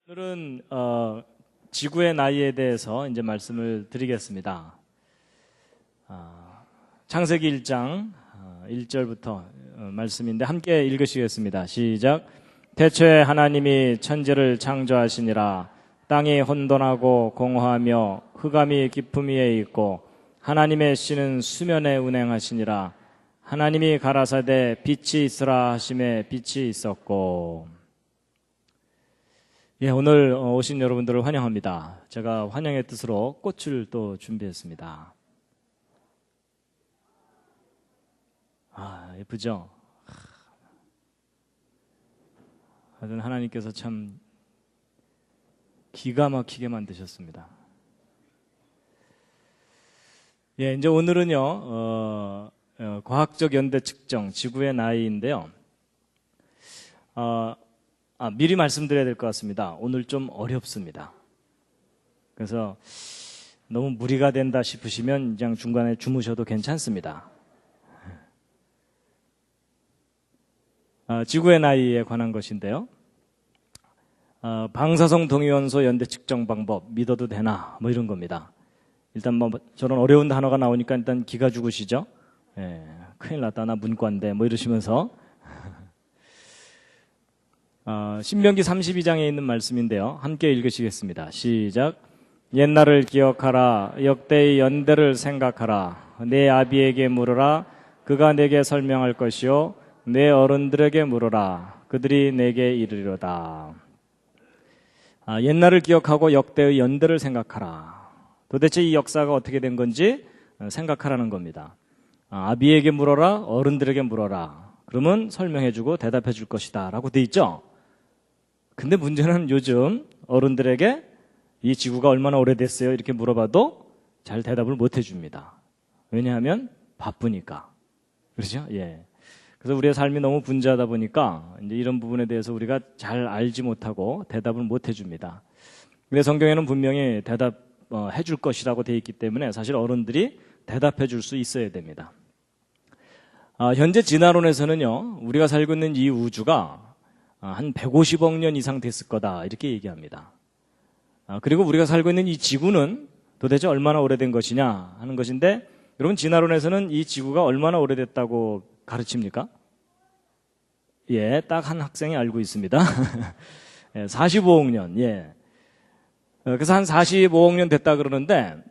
오늘은 지구의 나이에 대해서 이제 말씀을 드리겠습니다. 창세기 1장 1절부터 말씀인데 함께 읽으시겠습니다. 시작. 태초에 하나님이 천지를 창조하시니라. 땅이 혼돈하고 공허하며 흑암이 깊음 위에 있고 하나님의 씨는 수면에 운행하시니라. 하나님이 가라사대 빛이 있으라 하심에 빛이 있었고. 예, 오늘 오신 여러분들을 환영합니다. 제가 환영의 뜻으로 꽃을 또 준비했습니다. 예쁘죠? 하여튼 하나님께서 참 기가 막히게 만드셨습니다. 예, 이제 오늘은요, 과학적 연대 측정, 지구의 나이인데요. 미리 말씀드려야 될 것 같습니다. 오늘 좀 어렵습니다. 그래서 너무 무리가 된다 싶으시면 그냥 중간에 주무셔도 괜찮습니다. 지구의 나이에 관한 것인데요. 방사성 동위원소 연대 측정 방법 믿어도 되나 뭐 이런 겁니다. 일단 뭐 저런 어려운 단어가 나오니까 일단 기가 죽으시죠. 예, 큰일 났다 나 문과인데 뭐 이러시면서 신명기 32장에 있는 말씀인데요. 함께 읽으시겠습니다. 시작. 옛날을 기억하라. 역대의 연대를 생각하라. 내 아비에게 물으라. 그가 내게 설명할 것이요. 내 어른들에게 물으라. 그들이 내게 이르리로다. 옛날을 기억하고 역대의 연대를 생각하라. 도대체 이 역사가 어떻게 된 건지 생각하라는 겁니다. 아비에게 물어라. 어른들에게 물어라. 그러면 설명해주고 대답해줄 것이다 라고 돼 있죠. 근데 문제는 요즘 어른들에게 이 지구가 얼마나 오래됐어요? 이렇게 물어봐도 잘 대답을 못 해줍니다. 왜냐하면 바쁘니까. 그렇죠? 예. 그래서 우리의 삶이 너무 분주하다 보니까 이제 이런 부분에 대해서 우리가 잘 알지 못하고 대답을 못 해줍니다. 근데 성경에는 분명히 대답해줄 것이라고 되어 있기 때문에 사실 어른들이 대답해줄 수 있어야 됩니다. 현재 진화론에서는요, 우리가 살고 있는 이 우주가 한 150억 년 이상 됐을 거다 이렇게 얘기합니다. 그리고 우리가 살고 있는 이 지구는 도대체 얼마나 오래된 것이냐 하는 것인데, 여러분 진화론에서는 이 지구가 얼마나 오래됐다고 가르칩니까? 예, 딱 한 학생이 알고 있습니다. 45억 년. 예. 그래서 한 45억 년 됐다 그러는데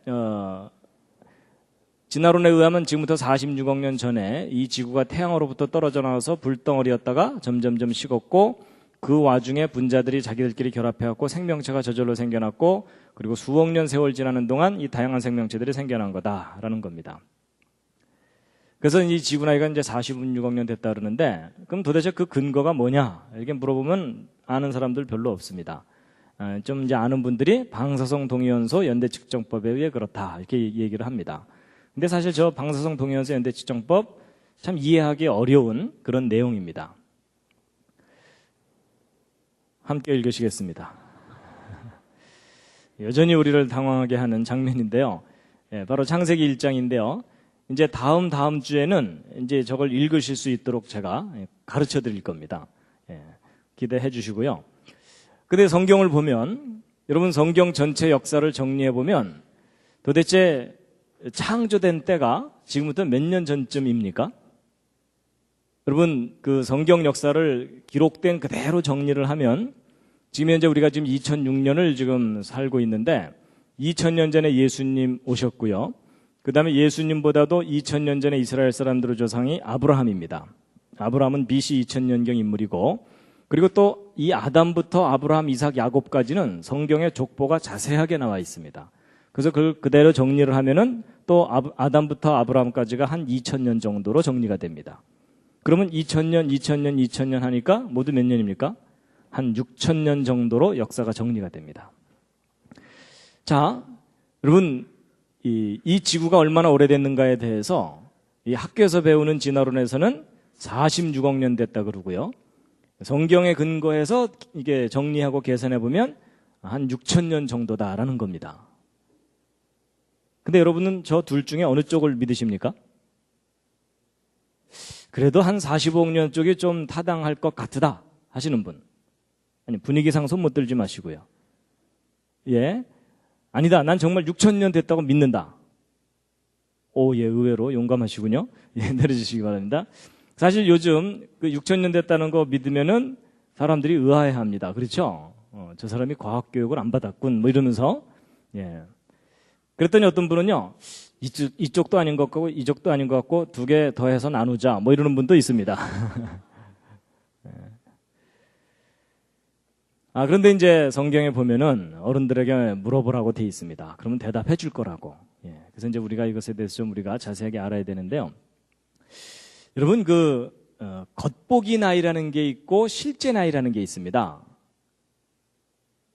진화론에 의하면 지금부터 46억 년 전에 이 지구가 태양으로부터 떨어져 나와서 불덩어리였다가 점점점 식었고, 그 와중에 분자들이 자기들끼리 결합해갖고 생명체가 저절로 생겨났고, 그리고 수억 년 세월 지나는 동안 이 다양한 생명체들이 생겨난 거다라는 겁니다. 그래서 이 지구 나이가 이제 46억 년 됐다 그러는데, 그럼 도대체 그 근거가 뭐냐 이렇게 물어보면 아는 사람들 별로 없습니다. 좀 이제 아는 분들이 방사성 동위원소 연대 측정법에 의해 그렇다 이렇게 얘기를 합니다. 근데 사실 저 방사성 동위원소 연대 측정법 참 이해하기 어려운 그런 내용입니다. 함께 읽으시겠습니다. 여전히 우리를 당황하게 하는 장면인데요. 예, 바로 창세기 1장인데요. 이제 다음 주에는 이제 저걸 읽으실 수 있도록 제가 가르쳐 드릴 겁니다. 예, 기대해 주시고요. 근데 성경을 보면, 여러분 성경 전체 역사를 정리해 보면 도대체 창조된 때가 지금부터 몇 년 전쯤입니까? 여러분 그 성경 역사를 기록된 그대로 정리를 하면 지금 현재 우리가 지금 2006년을 지금 살고 있는데, 2000년 전에 예수님 오셨고요. 그 다음에 예수님보다도 2000년 전에 이스라엘 사람들의 조상이 아브라함입니다. 아브라함은 BC 2000년경 인물이고, 그리고 또 이 아담부터 아브라함, 이삭, 야곱까지는 성경의 족보가 자세하게 나와 있습니다. 그래서 그걸 그대로 정리를 하면은 또 아담부터 아브라함까지가 한 2000년 정도로 정리가 됩니다. 그러면 2000년 하니까 모두 몇 년입니까? 한 6000년 정도로 역사가 정리가 됩니다. 자, 여러분 이 지구가 얼마나 오래됐는가에 대해서 이 학교에서 배우는 진화론에서는 46억 년 됐다 그러고요. 성경에 근거해서 이게 정리하고 계산해 보면 한 6000년 정도다라는 겁니다. 근데 여러분은 저 둘 중에 어느 쪽을 믿으십니까? 그래도 한 45억 년 쪽이 좀 타당할 것 같으다 하시는 분. 아니, 분위기상 손 못 들지 마시고요. 예. 아니다. 난 정말 6,000년 됐다고 믿는다. 오, 예, 의외로 용감하시군요. 예, 내려주시기 바랍니다. 사실 요즘 그 6,000년 됐다는 거 믿으면은 사람들이 의아해 합니다. 그렇죠? 저 사람이 과학교육을 안 받았군. 뭐 이러면서. 예. 그랬더니 어떤 분은요, 이쪽도 아닌 것 같고, 이쪽도 아닌 것 같고, 두 개 더해서 나누자. 뭐 이러는 분도 있습니다. 예. 그런데 이제 성경에 보면은 어른들에게 물어보라고 돼 있습니다. 그러면 대답해 줄 거라고. 예. 그래서 이제 우리가 이것에 대해서 좀 우리가 자세하게 알아야 되는데요. 여러분, 겉보기 나이라는 게 있고 실제 나이라는 게 있습니다.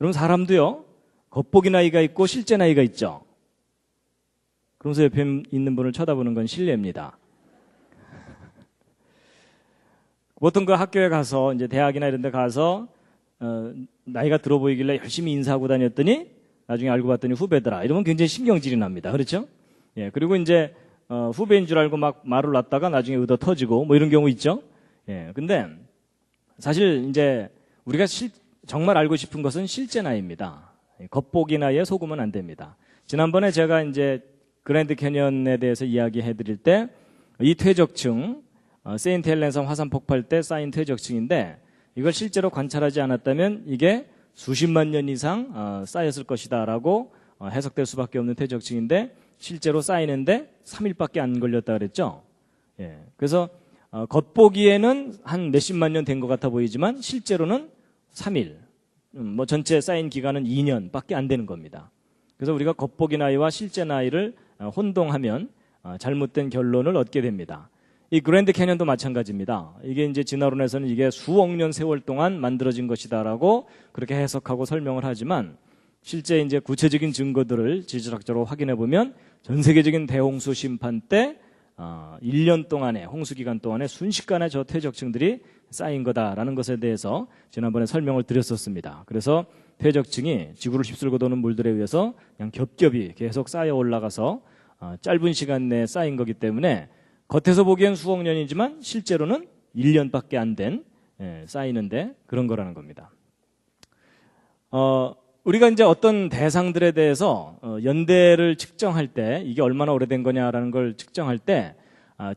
여러분, 사람도요, 겉보기 나이가 있고 실제 나이가 있죠. 그러면서 옆에 있는 분을 쳐다보는 건 실례입니다. 보통 그 학교에 가서, 이제 대학이나 이런 데 가서, 나이가 들어 보이길래 열심히 인사하고 다녔더니 나중에 알고 봤더니 후배더라. 이러면 굉장히 신경질이 납니다. 그렇죠? 예. 그리고 이제, 후배인 줄 알고 막 말을 놨다가 나중에 의도 터지고 뭐 이런 경우 있죠? 예. 근데 사실 이제 우리가 정말 알고 싶은 것은 실제 나이입니다. 겉보기 나이에 속으면 안 됩니다. 지난번에 제가 이제 그랜드 캐년에 대해서 이야기해 드릴 때 이 퇴적층, 세인트 헬렌섬 화산 폭발 때 쌓인 퇴적층인데 이걸 실제로 관찰하지 않았다면 이게 수십만 년 이상 쌓였을 것이다라고 해석될 수밖에 없는 퇴적층인데 실제로 쌓이는데 3일밖에 안 걸렸다 그랬죠. 예. 그래서 겉보기에는 한 몇십만 년 된 것 같아 보이지만 실제로는 3일, 뭐 전체 쌓인 기간은 2년밖에 안 되는 겁니다. 그래서 우리가 겉보기 나이와 실제 나이를 혼동하면 잘못된 결론을 얻게 됩니다. 이 그랜드 캐년도 마찬가지입니다. 이게 이제 진화론에서는 이게 수억 년 세월 동안 만들어진 것이다라고 그렇게 해석하고 설명을 하지만 실제 이제 구체적인 증거들을 지질학적으로 확인해 보면 전 세계적인 대홍수 심판 때 1년 동안의 홍수 기간 동안에 순식간에 저 퇴적층들이 쌓인 거다라는 것에 대해서 지난번에 설명을 드렸었습니다. 그래서 퇴적층이 지구를 휩쓸고 도는 물들에 의해서 그냥 겹겹이 계속 쌓여 올라가서 짧은 시간 내에 쌓인 거기 때문에 겉에서 보기엔 수억 년이지만 실제로는 1년밖에 안 된 쌓이는데 그런 거라는 겁니다. 우리가 이제 어떤 대상들에 대해서 연대를 측정할 때 이게 얼마나 오래된 거냐라는 걸 측정할 때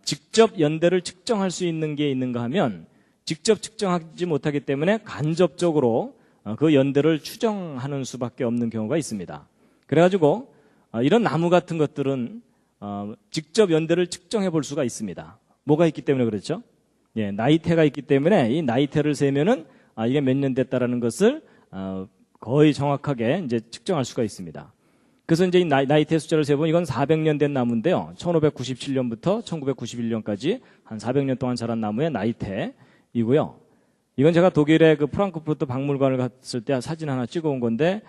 직접 연대를 측정할 수 있는 게 있는가 하면 직접 측정하지 못하기 때문에 간접적으로 그 연대를 추정하는 수밖에 없는 경우가 있습니다. 그래가지고 이런 나무 같은 것들은 직접 연대를 측정해 볼 수가 있습니다. 뭐가 있기 때문에 그렇죠? 예, 나이테가 있기 때문에 이 나이테를 세면은 이게 몇 년 됐다라는 것을 거의 정확하게 이제 측정할 수가 있습니다. 그래서 이제 이 나이테 숫자를 세보면 이건 400년 된 나무인데요. 1597년부터 1991년까지 한 400년 동안 자란 나무의 나이테이고요. 이건 제가 독일의 그 프랑크푸르트 박물관을 갔을 때 사진 하나 찍어온 건데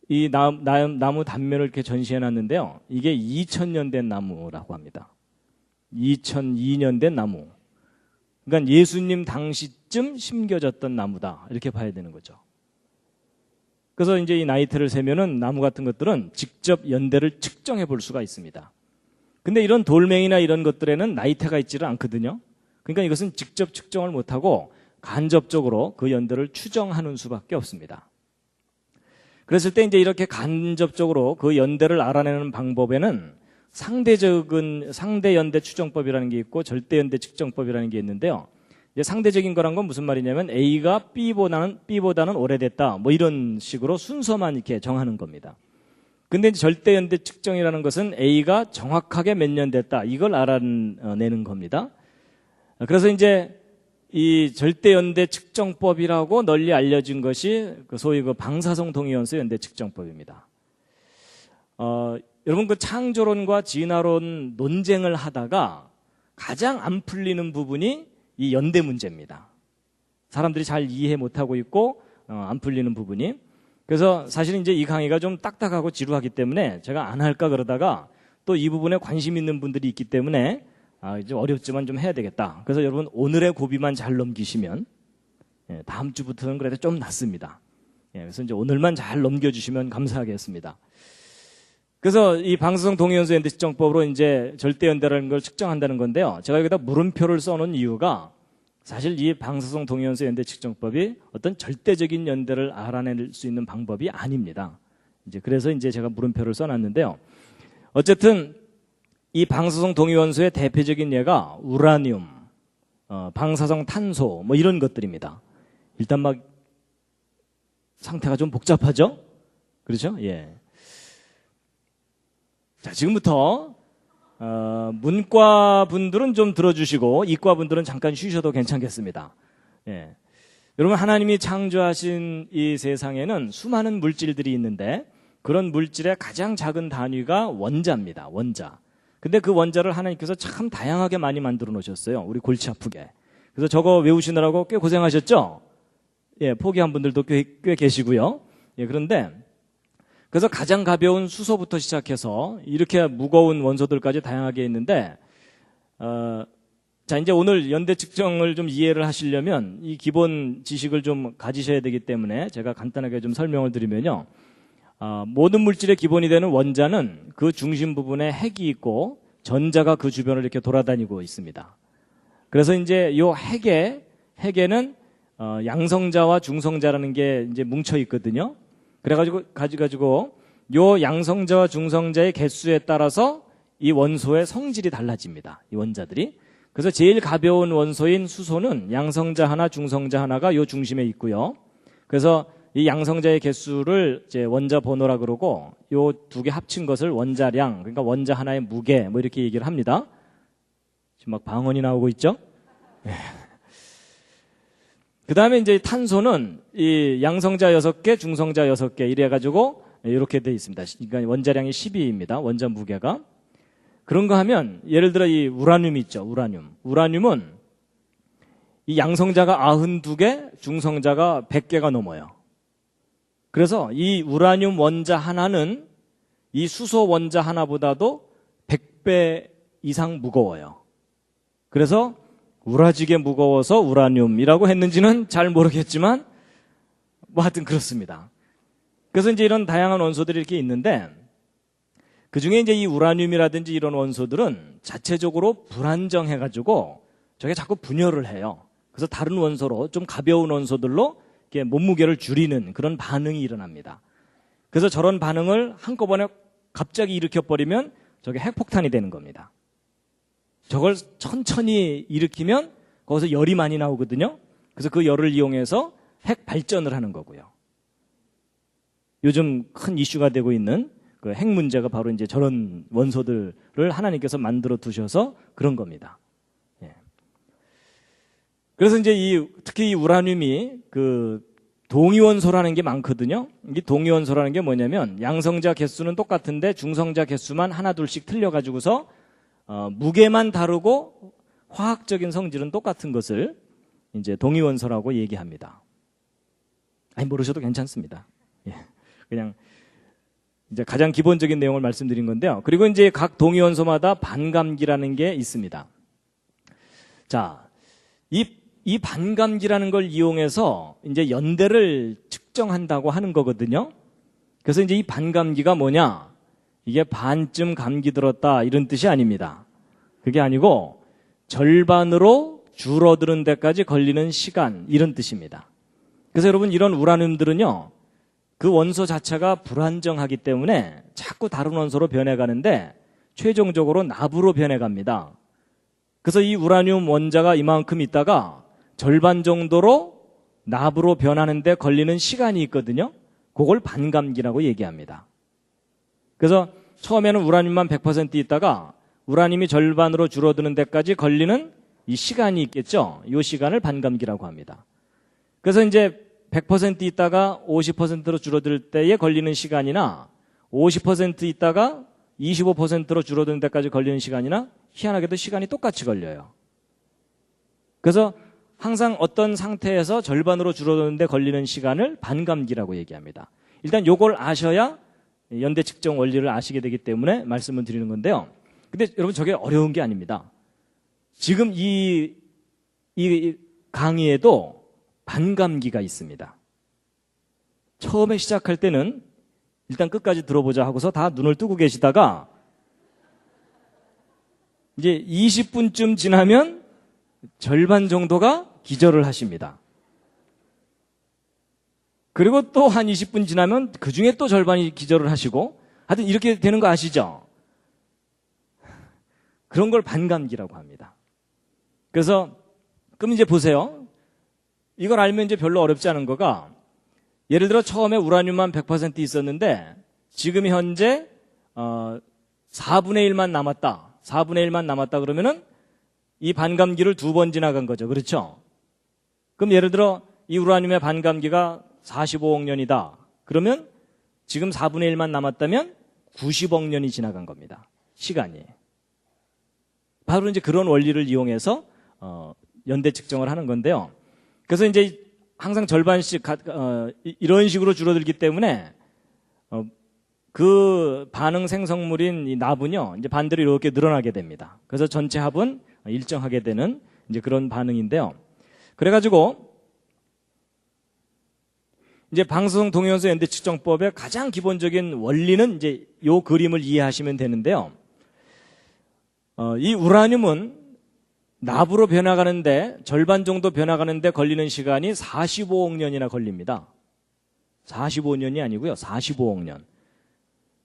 이 나무 단면을 이렇게 전시해 놨는데요. 이게 2000년 된 나무라고 합니다. 2002년 된 나무. 그러니까 예수님 당시쯤 심겨졌던 나무다. 이렇게 봐야 되는 거죠. 그래서 이제 이 나이테를 세면은 나무 같은 것들은 직접 연대를 측정해 볼 수가 있습니다. 근데 이런 돌멩이나 이런 것들에는 나이테가 있지를 않거든요. 그러니까 이것은 직접 측정을 못하고 간접적으로 그 연대를 추정하는 수밖에 없습니다. 그랬을 때 이제 이렇게 간접적으로 그 연대를 알아내는 방법에는 상대 연대 추정법이라는 게 있고 절대 연대 측정법이라는 게 있는데요. 이제 상대적인 거란 건 무슨 말이냐면 A가 B보다는 오래됐다. 뭐 이런 식으로 순서만 이렇게 정하는 겁니다. 근데 이제 절대 연대 측정이라는 것은 A가 정확하게 몇 년 됐다. 이걸 알아내는 겁니다. 그래서 이제 이 절대 연대 측정법이라고 널리 알려진 것이 소위 그 방사성 동위원소 연대 측정법입니다. 여러분 그 창조론과 진화론 논쟁을 하다가 가장 안 풀리는 부분이 이 연대 문제입니다. 사람들이 잘 이해 못하고 있고 안 풀리는 부분이. 그래서 사실 이제 이 강의가 좀 딱딱하고 지루하기 때문에 제가 안 할까 그러다가 또 이 부분에 관심 있는 분들이 있기 때문에 이제 어렵지만 좀 해야 되겠다. 그래서 여러분 오늘의 고비만 잘 넘기시면 다음 주부터는 그래도 좀 낫습니다. 그래서 이제 오늘만 잘 넘겨주시면 감사하겠습니다. 그래서 이 방사성 동위원소 연대 측정법으로 이제 절대 연대라는 걸 측정한다는 건데요. 제가 여기다 물음표를 써놓은 이유가 사실 이 방사성 동위원소 연대 측정법이 어떤 절대적인 연대를 알아낼 수 있는 방법이 아닙니다. 그래서 제가 물음표를 써놨는데요. 어쨌든 이 방사성 동위원소의 대표적인 예가 우라늄, 방사성 탄소 뭐 이런 것들입니다. 일단 막 상태가 좀 복잡하죠? 그렇죠? 예. 자, 지금부터 문과 분들은 좀 들어주시고 이과 분들은 잠깐 쉬셔도 괜찮겠습니다. 예. 여러분, 하나님이 창조하신 이 세상에는 수많은 물질들이 있는데 그런 물질의 가장 작은 단위가 원자입니다. 원자. 근데 그 원자를 하나님께서 참 다양하게 많이 만들어 놓으셨어요. 우리 골치 아프게. 그래서 저거 외우시느라고 꽤 고생하셨죠? 예, 포기한 분들도 꽤 계시고요. 예, 그래서 가장 가벼운 수소부터 시작해서 이렇게 무거운 원소들까지 다양하게 있는데, 자, 이제 오늘 연대 측정을 좀 이해를 하시려면 이 기본 지식을 좀 가지셔야 되기 때문에 제가 간단하게 좀 설명을 드리면요. 모든 물질의 기본이 되는 원자는 그 중심 부분에 핵이 있고 전자가 그 주변을 이렇게 돌아다니고 있습니다. 그래서 이제 요 핵에는 양성자와 중성자라는 게 이제 뭉쳐 있거든요. 그래가지고 요 양성자와 중성자의 개수에 따라서 이 원소의 성질이 달라집니다. 이 원자들이. 그래서 제일 가벼운 원소인 수소는 양성자 하나, 중성자 하나가 요 중심에 있고요. 그래서 이 양성자의 개수를 이제 원자 번호라 그러고 요 두 개 합친 것을 원자량, 그러니까 원자 하나의 무게 뭐 이렇게 얘기를 합니다. 지금 막 방언이 나오고 있죠? 그 다음에 이제 탄소는 이 양성자 6개, 중성자 6개 이래가지고 이렇게 돼 있습니다. 그러니까 원자량이 12입니다. 원자 무게가. 그런가 하면 예를 들어 이 우라늄이 있죠. 우라늄은 이 양성자가 92개, 중성자가 100개가 넘어요. 그래서 이 우라늄 원자 하나는 이 수소 원자 하나보다도 100배 이상 무거워요. 그래서 우라지게 무거워서 우라늄이라고 했는지는 잘 모르겠지만 뭐 하여튼 그렇습니다. 그래서 이제 이런 다양한 원소들이 이렇게 있는데 그 중에 이제 이 우라늄이라든지 이런 원소들은 자체적으로 불안정해가지고 저게 자꾸 분열을 해요. 그래서 다른 원소로 좀 가벼운 원소들로 이렇게 몸무게를 줄이는 그런 반응이 일어납니다. 그래서 저런 반응을 한꺼번에 갑자기 일으켜버리면 저게 핵폭탄이 되는 겁니다. 저걸 천천히 일으키면 거기서 열이 많이 나오거든요. 그래서 그 열을 이용해서 핵 발전을 하는 거고요. 요즘 큰 이슈가 되고 있는 그 핵 문제가 바로 이제 저런 원소들을 하나님께서 만들어 두셔서 그런 겁니다. 예. 그래서 이제 특히 이 우라늄이 그 동위원소라는 게 많거든요. 이 동위원소라는 게 뭐냐면 양성자 개수는 똑같은데 중성자 개수만 하나 둘씩 틀려가지고서 무게만 다르고 화학적인 성질은 똑같은 것을 이제 동위원소라고 얘기합니다. 아니, 모르셔도 괜찮습니다. 예. 그냥 이제 가장 기본적인 내용을 말씀드린 건데요. 그리고 이제 각 동위원소마다 반감기라는 게 있습니다. 자, 이 반감기라는 걸 이용해서 이제 연대를 측정한다고 하는 거거든요. 그래서 이제 이 반감기가 뭐냐? 이게 반쯤 감기 들었다 이런 뜻이 아닙니다. 그게 아니고 절반으로 줄어드는 데까지 걸리는 시간 이런 뜻입니다. 그래서 여러분 이런 우라늄들은요. 그 원소 자체가 불안정하기 때문에 자꾸 다른 원소로 변해가는데 최종적으로 납으로 변해갑니다. 그래서 이 우라늄 원자가 이만큼 있다가 절반 정도로 납으로 변하는데 걸리는 시간이 있거든요. 그걸 반감기라고 얘기합니다. 그래서 처음에는 우라늄만 100% 있다가 우라늄이 절반으로 줄어드는 데까지 걸리는 이 시간이 있겠죠. 이 시간을 반감기라고 합니다. 그래서 이제 100% 있다가 50%로 줄어들 때에 걸리는 시간이나 50% 있다가 25%로 줄어드는 데까지 걸리는 시간이나 희한하게도 시간이 똑같이 걸려요. 그래서 항상 어떤 상태에서 절반으로 줄어드는데 걸리는 시간을 반감기라고 얘기합니다. 일단 요걸 아셔야 연대 측정 원리를 아시게 되기 때문에 말씀을 드리는 건데요. 근데 여러분 저게 어려운 게 아닙니다. 지금 이 강의에도 반감기가 있습니다. 처음에 시작할 때는 일단 끝까지 들어보자 하고서 다 눈을 뜨고 계시다가 이제 20분쯤 지나면 절반 정도가 기절을 하십니다. 그리고 또 한 20분 지나면 그 중에 또 절반이 기절을 하시고, 하여튼 이렇게 되는 거 아시죠? 그런 걸 반감기라고 합니다. 그래서 그럼 이제 보세요. 이걸 알면 이제 별로 어렵지 않은 거가, 예를 들어 처음에 우라늄만 100% 있었는데 지금 현재 4분의 1만 남았다. 4분의 1만 남았다 그러면은 이 반감기를 2번 지나간 거죠. 그렇죠? 그럼 예를 들어 이 우라늄의 반감기가 45억 년이다. 그러면 지금 4분의 1만 남았다면 90억 년이 지나간 겁니다. 시간이. 바로 이제 그런 원리를 이용해서 연대 측정을 하는 건데요. 그래서 이제 항상 절반씩 이런 식으로 줄어들기 때문에 그 반응 생성물인 이 납은요, 이제 반대로 이렇게 늘어나게 됩니다. 그래서 전체 합은 일정하게 되는 이제 그런 반응인데요. 그래가지고 이제 방사성 동위원소 연대 측정법의 가장 기본적인 원리는 이제 요 그림을 이해하시면 되는데요. 이 우라늄은 납으로 변화가는데 절반 정도 변화가는데 걸리는 시간이 45억 년이나 걸립니다. 45년이 아니고요. 45억 년.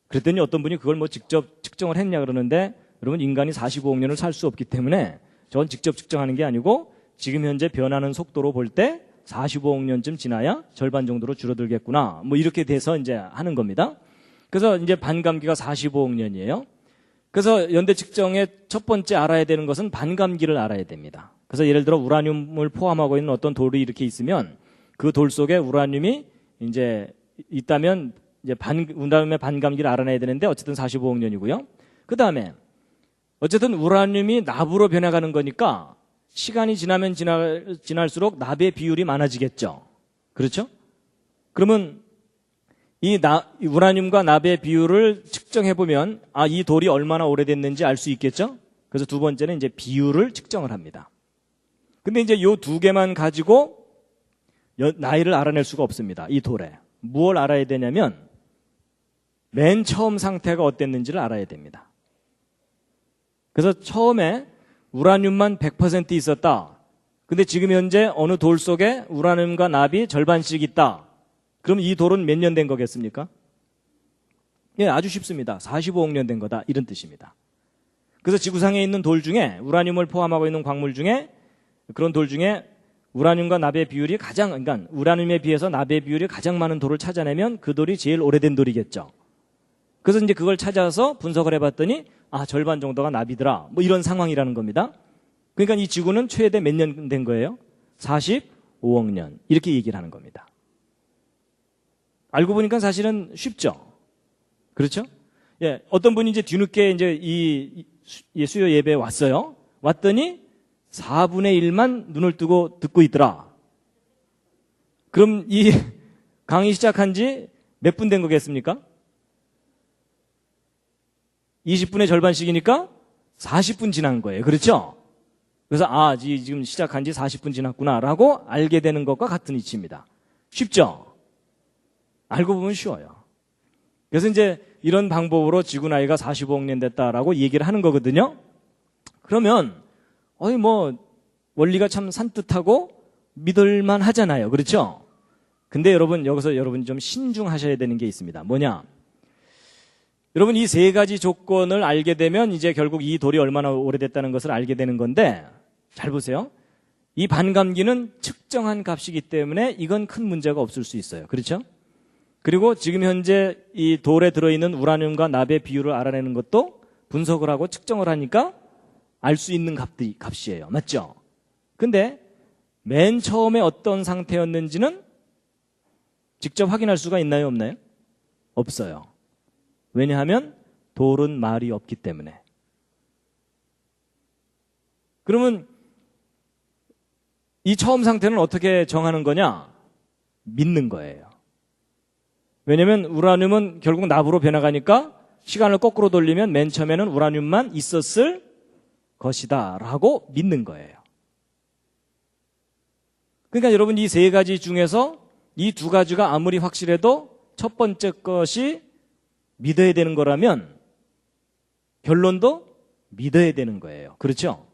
그랬더니 어떤 분이 그걸 뭐 직접 측정을 했냐 그러는데, 여러분 인간이 45억 년을 살 수 없기 때문에 저건 직접 측정하는 게 아니고 지금 현재 변하는 속도로 볼 때 45억 년쯤 지나야 절반 정도로 줄어들겠구나. 뭐 이렇게 돼서 이제 하는 겁니다. 그래서 이제 반감기가 45억 년이에요. 그래서 연대 측정의 첫 번째 알아야 되는 것은 반감기를 알아야 됩니다. 그래서 예를 들어 우라늄을 포함하고 있는 어떤 돌이 이렇게 있으면 그 돌 속에 우라늄이 이제 있다면 이제 우라늄의 반감기를 알아내야 되는데 어쨌든 45억 년이고요. 그 다음에 어쨌든 우라늄이 납으로 변해가는 거니까 시간이 지나면 지날수록 납의 비율이 많아지겠죠. 그렇죠? 그러면 이 우라늄과 납의 비율을 측정해보면 이 돌이 얼마나 오래됐는지 알 수 있겠죠? 그래서 두 번째는 이제 비율을 측정을 합니다. 근데 이제 요 두 개만 가지고 나이를 알아낼 수가 없습니다. 이 돌에. 무엇을 알아야 되냐면 맨 처음 상태가 어땠는지를 알아야 됩니다. 그래서 처음에 우라늄만 100% 있었다. 근데 지금 현재 어느 돌 속에 우라늄과 납이 절반씩 있다. 그럼 이 돌은 몇 년 된 거겠습니까? 예, 아주 쉽습니다. 45억 년 된 거다. 이런 뜻입니다. 그래서 지구상에 있는 돌 중에 우라늄을 포함하고 있는 광물 중에 그런 돌 중에 우라늄과 납의 비율이 그러니까 우라늄에 비해서 납의 비율이 가장 많은 돌을 찾아내면 그 돌이 제일 오래된 돌이겠죠. 그래서 이제 그걸 찾아서 분석을 해봤더니 절반 정도가 납이더라. 뭐 이런 상황이라는 겁니다. 그러니까 이 지구는 최대 몇 년 된 거예요? 45억 년. 이렇게 얘기를 하는 겁니다. 알고 보니까 사실은 쉽죠. 그렇죠? 예, 어떤 분이 이제 뒤늦게 이제 이 수요 예배에 왔어요. 왔더니 4분의 1만 눈을 뜨고 듣고 있더라. 그럼 이 강의 시작한 지 몇 분 된 거겠습니까? 20분의 절반씩이니까 40분 지난 거예요. 그렇죠? 그래서 지금 시작한 지 40분 지났구나라고 알게 되는 것과 같은 이치입니다. 쉽죠? 알고 보면 쉬워요. 그래서 이제 이런 방법으로 지구 나이가 45억 년 됐다라고 얘기를 하는 거거든요. 그러면 원리가 참 산뜻하고 믿을만 하잖아요. 그렇죠? 근데 여기서 여러분이 좀 신중하셔야 되는 게 있습니다. 뭐냐? 여러분 이 세 가지 조건을 알게 되면 이제 결국 이 돌이 얼마나 오래됐다는 것을 알게 되는 건데, 잘 보세요. 이 반감기는 측정한 값이기 때문에 이건 큰 문제가 없을 수 있어요. 그렇죠? 그리고 지금 현재 이 돌에 들어있는 우라늄과 납의 비율을 알아내는 것도 분석을 하고 측정을 하니까 알 수 있는 값이에요. 맞죠? 근데 맨 처음에 어떤 상태였는지는 직접 확인할 수가 있나요? 없나요? 없어요. 왜냐하면 돌은 말이 없기 때문에. 그러면 이 처음 상태는 어떻게 정하는 거냐? 믿는 거예요. 왜냐하면 우라늄은 결국 납으로 변해가니까 시간을 거꾸로 돌리면 맨 처음에는 우라늄만 있었을 것이다 라고 믿는 거예요. 그러니까 여러분 이 세 가지 중에서 이 두 가지가 아무리 확실해도 첫 번째 것이 믿어야 되는 거라면 결론도 믿어야 되는 거예요. 그렇죠?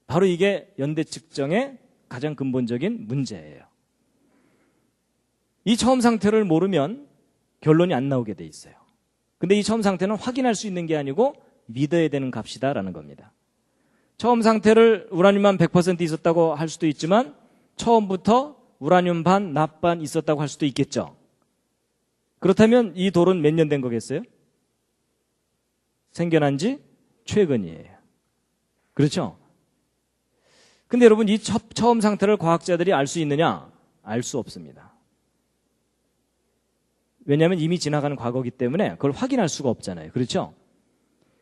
바로 이게 연대 측정의 가장 근본적인 문제예요. 이 처음 상태를 모르면 결론이 안 나오게 돼 있어요. 근데 이 처음 상태는 확인할 수 있는 게 아니고 믿어야 되는 값이다라는 겁니다. 처음 상태를 우라늄만 100% 있었다고 할 수도 있지만 처음부터 우라늄 반, 납 반 있었다고 할 수도 있겠죠. 그렇다면 이 돌은 몇 년 된 거겠어요? 생겨난 지 최근이에요. 그렇죠? 근데 여러분 이 처음 상태를 과학자들이 알 수 있느냐? 알 수 없습니다. 왜냐하면 이미 지나가는 과거이기 때문에 그걸 확인할 수가 없잖아요. 그렇죠?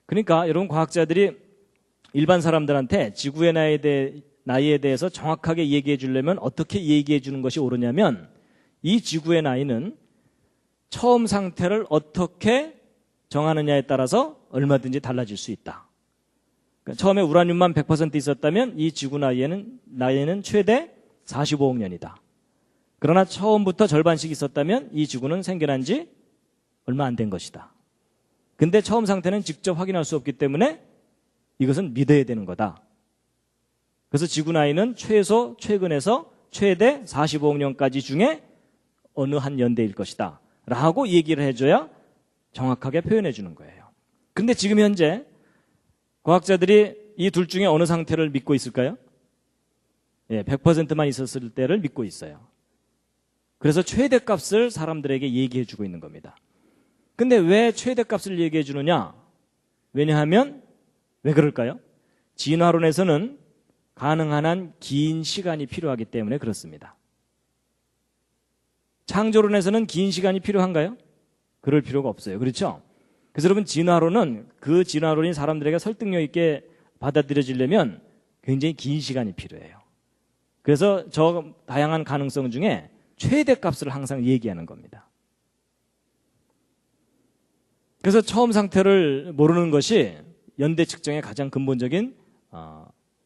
그러니까 여러분 과학자들이 일반 사람들한테 지구의 나이에 대해서 정확하게 얘기해 주려면 어떻게 얘기해 주는 것이 옳으냐면 이 지구의 나이는 처음 상태를 어떻게 정하느냐에 따라서 얼마든지 달라질 수 있다. 그러니까 처음에 우라늄만 100% 있었다면 이 지구 나이에는 최대 45억 년이다. 그러나 처음부터 절반씩 있었다면 이 지구는 생겨난 지 얼마 안 된 것이다. 근데 처음 상태는 직접 확인할 수 없기 때문에 이것은 믿어야 되는 거다. 그래서 지구 나이는 최근에서 최대 45억 년까지 중에 어느 한 연대일 것이다 라고 얘기를 해줘야 정확하게 표현해 주는 거예요. 근데 지금 현재 과학자들이 이 둘 중에 어느 상태를 믿고 있을까요? 100%만 있었을 때를 믿고 있어요. 그래서 최대값을 사람들에게 얘기해 주고 있는 겁니다. 근데 왜 최대값을 얘기해 주느냐? 왜냐하면 왜 그럴까요? 진화론에서는 가능한 한 긴 시간이 필요하기 때문에 그렇습니다. 창조론에서는 긴 시간이 필요한가요? 그럴 필요가 없어요. 그렇죠? 그래서 여러분 진화론은 그 진화론이 사람들에게 설득력 있게 받아들여지려면 굉장히 긴 시간이 필요해요. 그래서 저 다양한 가능성 중에 최대값을 항상 얘기하는 겁니다. 그래서 처음 상태를 모르는 것이 연대 측정의 가장 근본적인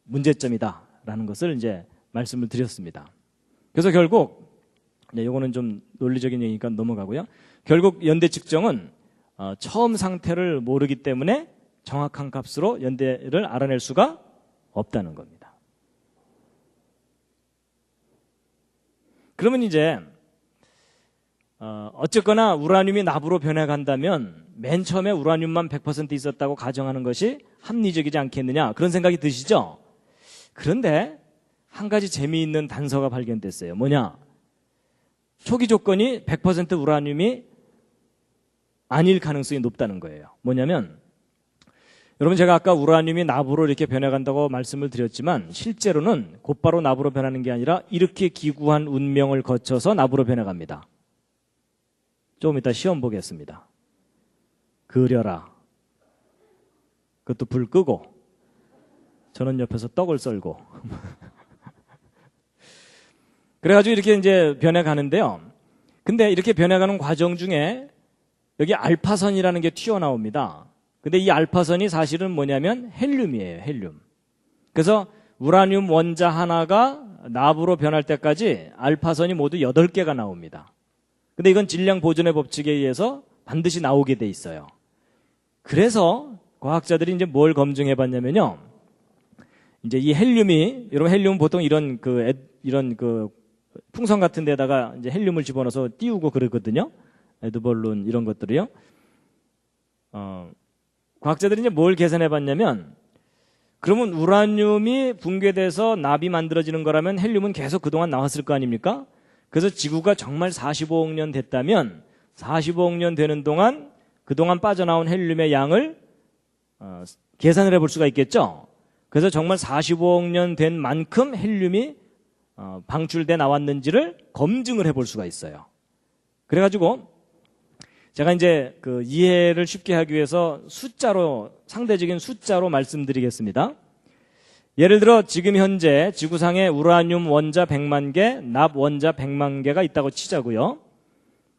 문제점이다라는 것을 이제 말씀을 드렸습니다. 그래서 결국 이거는 좀 논리적인 얘기니까 넘어가고요. 결국 연대 측정은 처음 상태를 모르기 때문에 정확한 값으로 연대를 알아낼 수가 없다는 겁니다. 그러면 이제 어쨌거나 우라늄이 납으로 변해간다면 맨 처음에 우라늄만 100% 있었다고 가정하는 것이 합리적이지 않겠느냐 그런 생각이 드시죠? 그런데 한 가지 재미있는 단서가 발견됐어요. 뭐냐? 초기 조건이 100% 우라늄이 아닐 가능성이 높다는 거예요. 뭐냐면 여러분 제가 아까 우라늄이 납으로 이렇게 변해간다고 말씀을 드렸지만 실제로는 곧바로 납으로 변하는 게 아니라 이렇게 기구한 운명을 거쳐서 납으로 변해갑니다. 조금 이따 시험 보겠습니다. 그려라. 그것도 불 끄고 저는 옆에서 떡을 썰고 그래가지고 이렇게 이제 변해가는데요. 근데 이렇게 변해가는 과정 중에 여기 알파선이라는 게 튀어나옵니다. 근데 이 알파선이 사실은 뭐냐면 헬륨이에요. 헬륨. 그래서 우라늄 원자 하나가 납으로 변할 때까지 알파선이 모두 8개가 나옵니다. 근데 이건 질량 보존의 법칙에 의해서 반드시 나오게 돼 있어요. 그래서 과학자들이 이제 뭘 검증해 봤냐면요. 이제 이 헬륨이, 여러분 헬륨은 보통 이런 풍선 같은 데다가 이제 헬륨을 집어넣어서 띄우고 그러거든요. 에드벌룬 이런 것들이요. 과학자들이 이제 뭘 계산해 봤냐면 그러면 우라늄이 붕괴돼서 납이 만들어지는 거라면 헬륨은 계속 그동안 나왔을 거 아닙니까? 그래서 지구가 정말 45억 년 됐다면 45억 년 되는 동안 그동안 빠져나온 헬륨의 양을 계산을 해볼 수가 있겠죠. 그래서 정말 45억 년 된 만큼 헬륨이 방출돼 나왔는지를 검증을 해볼 수가 있어요. 그래가지고 제가 이제 그 이해를 쉽게 하기 위해서 상대적인 숫자로 말씀드리겠습니다. 예를 들어 지금 현재 지구상에 우라늄 원자 100만 개, 납 원자 100만 개가 있다고 치자고요.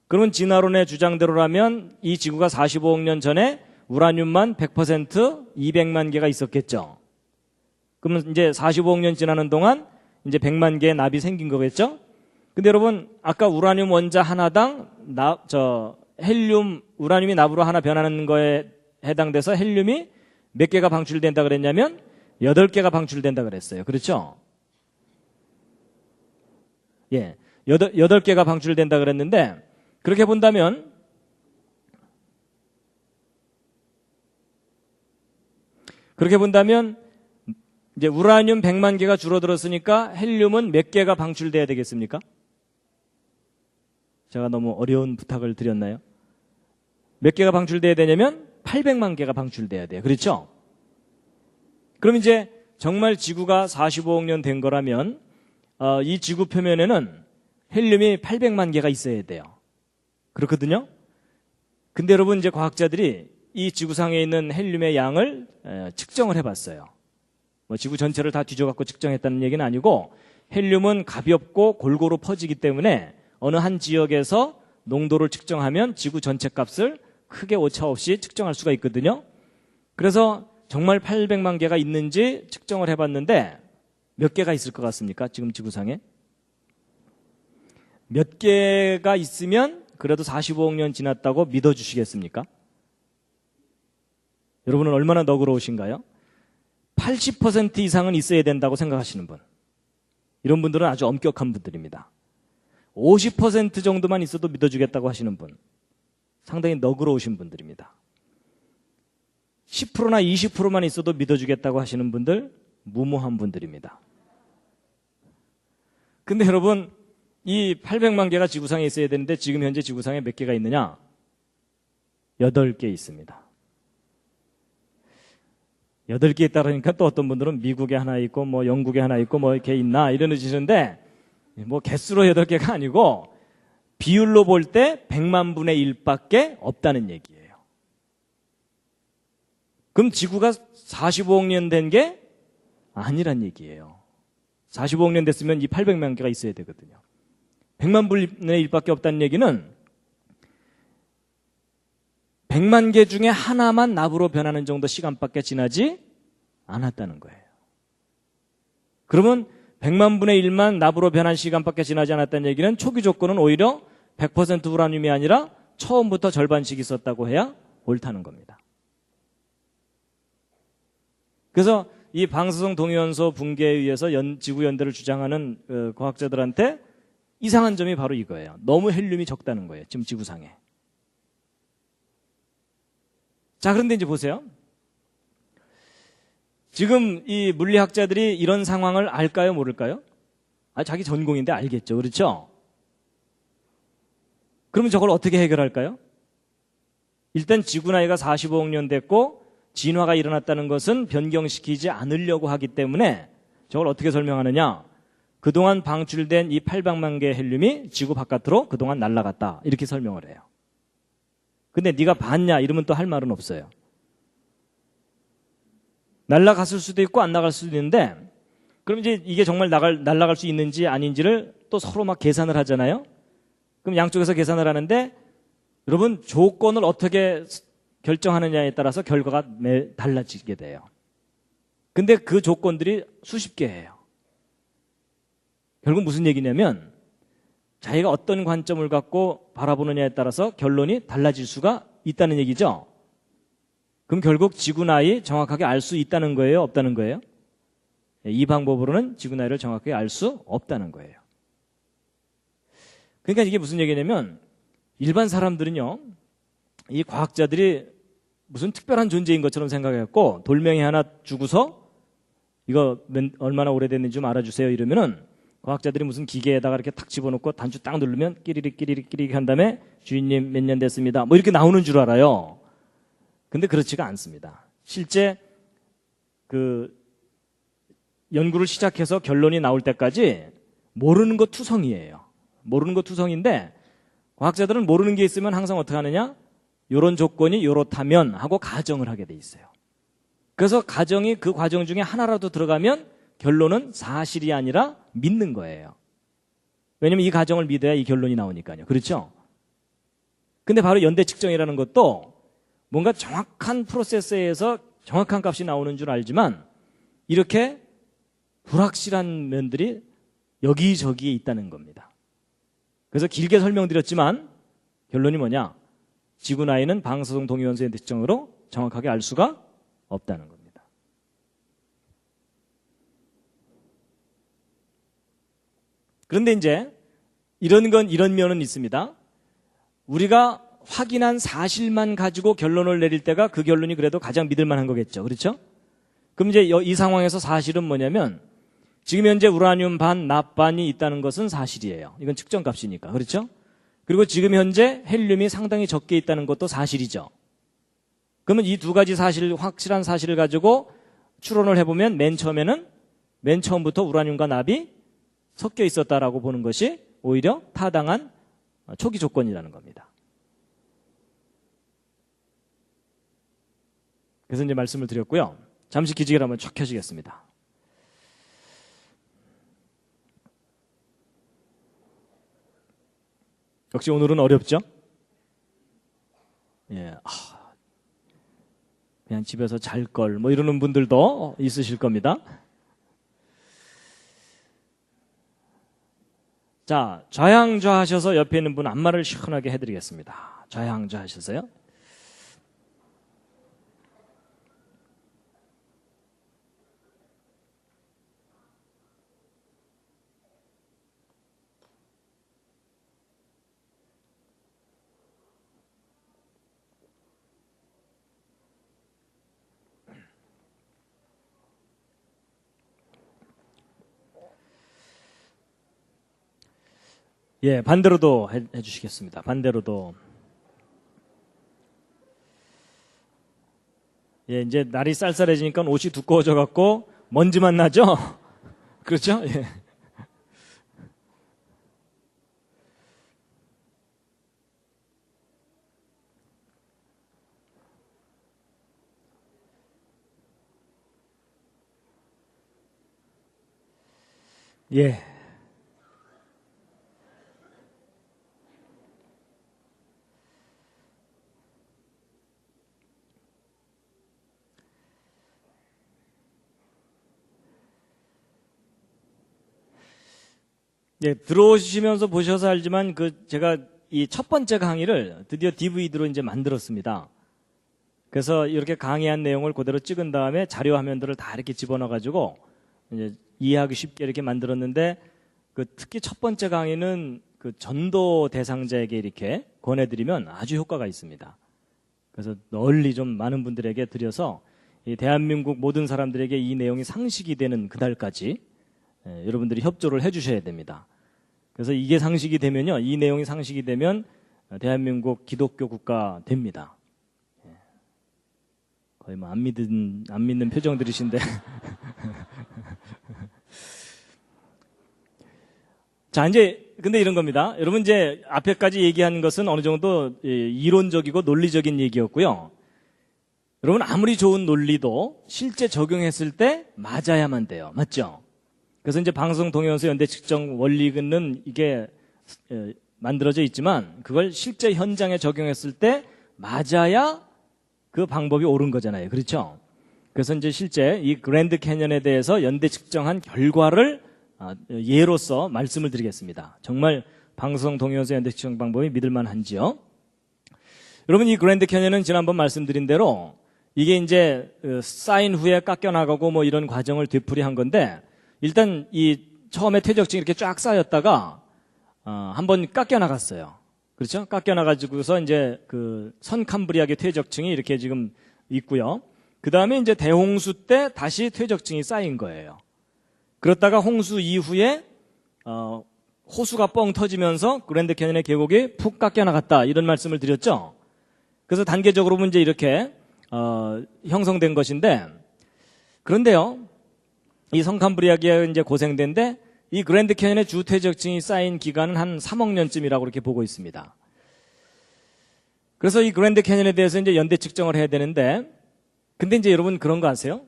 그러면 진화론의 주장대로라면 이 지구가 45억 년 전에 우라늄만 100% 200만 개가 있었겠죠. 그러면 이제 45억 년 지나는 동안 이제 100만 개의 납이 생긴 거겠죠. 근데 여러분 아까 우라늄 원자 하나당 우라늄이 납으로 하나 변하는 거에 해당돼서 헬륨이 몇 개가 방출된다 그랬냐면 8개가 방출된다 그랬어요. 그렇죠? 예, 8개가 방출된다 그랬는데 그렇게 본다면 이제 우라늄 100만 개가 줄어들었으니까 헬륨은 몇 개가 방출돼야 되겠습니까? 제가 너무 어려운 부탁을 드렸나요? 몇 개가 방출돼야 되냐면 800만 개가 방출돼야 돼요. 그렇죠? 그럼 이제 정말 지구가 45억 년 된 거라면 이 지구 표면에는 헬륨이 800만 개가 있어야 돼요. 그렇거든요? 근데 여러분 이제 과학자들이 이 지구상에 있는 헬륨의 양을 측정을 해봤어요. 뭐 지구 전체를 다 뒤져갖고 측정했다는 얘기는 아니고 헬륨은 가볍고 골고루 퍼지기 때문에 어느 한 지역에서 농도를 측정하면 지구 전체 값을 크게 오차 없이 측정할 수가 있거든요. 그래서 정말 800만 개가 있는지 측정을 해봤는데 몇 개가 있을 것 같습니까? 지금 지구상에? 몇 개가 있으면 그래도 45억 년 지났다고 믿어주시겠습니까? 여러분은 얼마나 너그러우신가요? 80% 이상은 있어야 된다고 생각하시는 분. 이런 분들은 아주 엄격한 분들입니다. 50% 정도만 있어도 믿어주겠다고 하시는 분. 상당히 너그러우신 분들입니다. 10%나 20%만 있어도 믿어주겠다고 하시는 분들, 무모한 분들입니다. 근데 여러분, 이 800만 개가 지구상에 있어야 되는데 지금 현재 지구상에 몇 개가 있느냐? 8개 있습니다. 8개 있다니까 또 어떤 분들은 미국에 하나 있고 뭐 영국에 하나 있고 뭐 이렇게 있나 이러시는데 뭐 개수로 8개가 아니고 비율로 볼 때 100만 분의 1밖에 없다는 얘기예요. 그럼 지구가 45억 년 된 게 아니란 얘기예요. 45억 년 됐으면 이 800만 개가 있어야 되거든요. 100만 분의 1밖에 없다는 얘기는 100만 개 중에 하나만 납으로 변하는 정도 시간밖에 지나지 않았다는 거예요. 그러면 100만 분의 1만 납으로 변한 시간밖에 지나지 않았다는 얘기는 초기 조건은 오히려 100% 우라늄이 아니라 처음부터 절반씩 있었다고 해야 옳다는 겁니다. 그래서 이 방사성 동위원소 붕괴에 의해서 지구 연대를 주장하는 과학자들한테 이상한 점이 바로 이거예요. 너무 헬륨이 적다는 거예요. 지금 지구상에. 자, 그런데 이제 보세요. 지금 이 물리학자들이 이런 상황을 알까요, 모를까요? 자기 전공인데 알겠죠. 그렇죠? 그러면 저걸 어떻게 해결할까요? 일단 지구 나이가 45억 년 됐고 진화가 일어났다는 것은 변경시키지 않으려고 하기 때문에 저걸 어떻게 설명하느냐? 그동안 방출된 이 800만 개의 헬륨이 지구 바깥으로 그동안 날아갔다. 이렇게 설명을 해요. 근데 네가 봤냐? 이러면 또 할 말은 없어요. 날아갔을 수도 있고 안 나갈 수도 있는데 그럼 이제 이게 정말 날아갈 수 있는지 아닌지를 또 서로 막 계산을 하잖아요. 그럼 양쪽에서 계산을 하는데 여러분 조건을 어떻게 결정하느냐에 따라서 결과가 달라지게 돼요. 근데 그 조건들이 수십 개예요. 결국 무슨 얘기냐면 자기가 어떤 관점을 갖고 바라보느냐에 따라서 결론이 달라질 수가 있다는 얘기죠. 그럼 결국 지구 나이 정확하게 알 수 있다는 거예요? 없다는 거예요? 이 방법으로는 지구 나이를 정확하게 알 수 없다는 거예요. 그러니까 이게 무슨 얘기냐면 일반 사람들은요, 이 과학자들이 무슨 특별한 존재인 것처럼 생각했고 돌멩이 하나 주고서 이거 얼마나 오래됐는지 좀 알아주세요 이러면은 과학자들이 무슨 기계에다가 이렇게 탁 집어넣고 단추 딱 누르면 끼리릭 한 다음에 주인님 몇 년 됐습니다. 뭐 이렇게 나오는 줄 알아요. 근데 그렇지가 않습니다. 실제 그 연구를 시작해서 결론이 나올 때까지 모르는 거 투성이에요. 모르는 거 투성인데 과학자들은 모르는 게 있으면 항상 어떻게 하느냐? 요런 조건이 요렇다면 하고 가정을 하게 돼 있어요. 그래서 가정이 그 과정 중에 하나라도 들어가면 결론은 사실이 아니라 믿는 거예요. 왜냐면 이 가정을 믿어야 이 결론이 나오니까요. 그렇죠? 근데 바로 연대 측정이라는 것도 뭔가 정확한 프로세스에서 정확한 값이 나오는 줄 알지만 이렇게 불확실한 면들이 여기저기에 있다는 겁니다. 그래서 길게 설명드렸지만 결론이 뭐냐? 지구 나이는 방사성 동위원소의 특정으로 정확하게 알 수가 없다는 겁니다. 그런데 이제 이런 면은 있습니다. 우리가 확인한 사실만 가지고 결론을 내릴 때가 그 결론이 그래도 가장 믿을 만한 거겠죠. 그렇죠? 그럼 이제 이 상황에서 사실은 뭐냐면 지금 현재 우라늄 반, 납 반이 있다는 것은 사실이에요. 이건 측정값이니까. 그렇죠? 그리고 지금 현재 헬륨이 상당히 적게 있다는 것도 사실이죠. 그러면 이 두 가지 사실, 확실한 사실을 가지고 추론을 해보면 맨 처음부터 우라늄과 납이 섞여 있었다라고 보는 것이 오히려 타당한 초기 조건이라는 겁니다. 그래서 이제 말씀을 드렸고요. 잠시 기지개를 한번 쫙 켜시겠습니다. 역시 오늘은 어렵죠? 예, 그냥 집에서 잘 걸, 뭐 이러는 분들도 있으실 겁니다. 자, 좌양좌하셔서 옆에 있는 분 안마를 시원하게 해드리겠습니다. 좌양좌하셔서요. 예, 반대로도 해주시겠습니다. 반대로도. 예, 이제 날이 쌀쌀해지니까 옷이 두꺼워져 갖고 먼지만 나죠? 그렇죠? 예. 예. 예, 들어오시면서 보셔서 알지만 제가 이 첫 번째 강의를 드디어 DVD로 이제 만들었습니다. 그래서 이렇게 강의한 내용을 그대로 찍은 다음에 자료 화면들을 다 이렇게 집어넣어 가지고 이제 이해하기 쉽게 이렇게 만들었는데 특히 첫 번째 강의는 전도 대상자에게 이렇게 권해드리면 아주 효과가 있습니다. 그래서 널리 좀 많은 분들에게 드려서 이 대한민국 모든 사람들에게 이 내용이 상식이 되는 그날까지 여러분들이 협조를 해주셔야 됩니다. 그래서 이게 상식이 되면요, 이 내용이 상식이 되면 대한민국 기독교 국가 됩니다. 거의 뭐 안 믿는 표정들이신데. 자, 이제 근데 이런 겁니다. 여러분 이제 앞에까지 얘기한 것은 어느 정도 이론적이고 논리적인 얘기였고요. 여러분 아무리 좋은 논리도 실제 적용했을 때 맞아야만 돼요. 맞죠? 그래서 이제 방송 동영상 연대 측정 원리는 이게 만들어져 있지만 그걸 실제 현장에 적용했을 때 맞아야 그 방법이 옳은 거잖아요. 그렇죠? 그래서 이제 실제 이 그랜드 캐년에 대해서 연대 측정한 결과를 예로서 말씀을 드리겠습니다. 정말 방송 동영상 연대 측정 방법이 믿을만한지요? 여러분 이 그랜드 캐년은 지난번 말씀드린 대로 이게 이제 쌓인 후에 깎여나가고 뭐 이런 과정을 되풀이한 건데 일단 이 처음에 퇴적층이 이렇게 쫙 쌓였다가 한번 깎여나갔어요. 그렇죠? 깎여나가지고서 이제 선캄브리아계 퇴적층이 이렇게 지금 있고요. 그 다음에 이제 대홍수 때 다시 퇴적층이 쌓인 거예요. 그렇다가 홍수 이후에 호수가 뻥 터지면서 그랜드 캐년의 계곡이 푹 깎여나갔다 이런 말씀을 드렸죠. 그래서 단계적으로 이제 이렇게 형성된 것인데 그런데요. 이 선캄브리아계가 이제 고생된데 이 그랜드 캐년의 주 퇴적층이 쌓인 기간은 한 3억 년쯤이라고 이렇게 보고 있습니다. 그래서 이 그랜드 캐년에 대해서 이제 연대 측정을 해야 되는데 근데 이제 여러분 그런 거 아세요?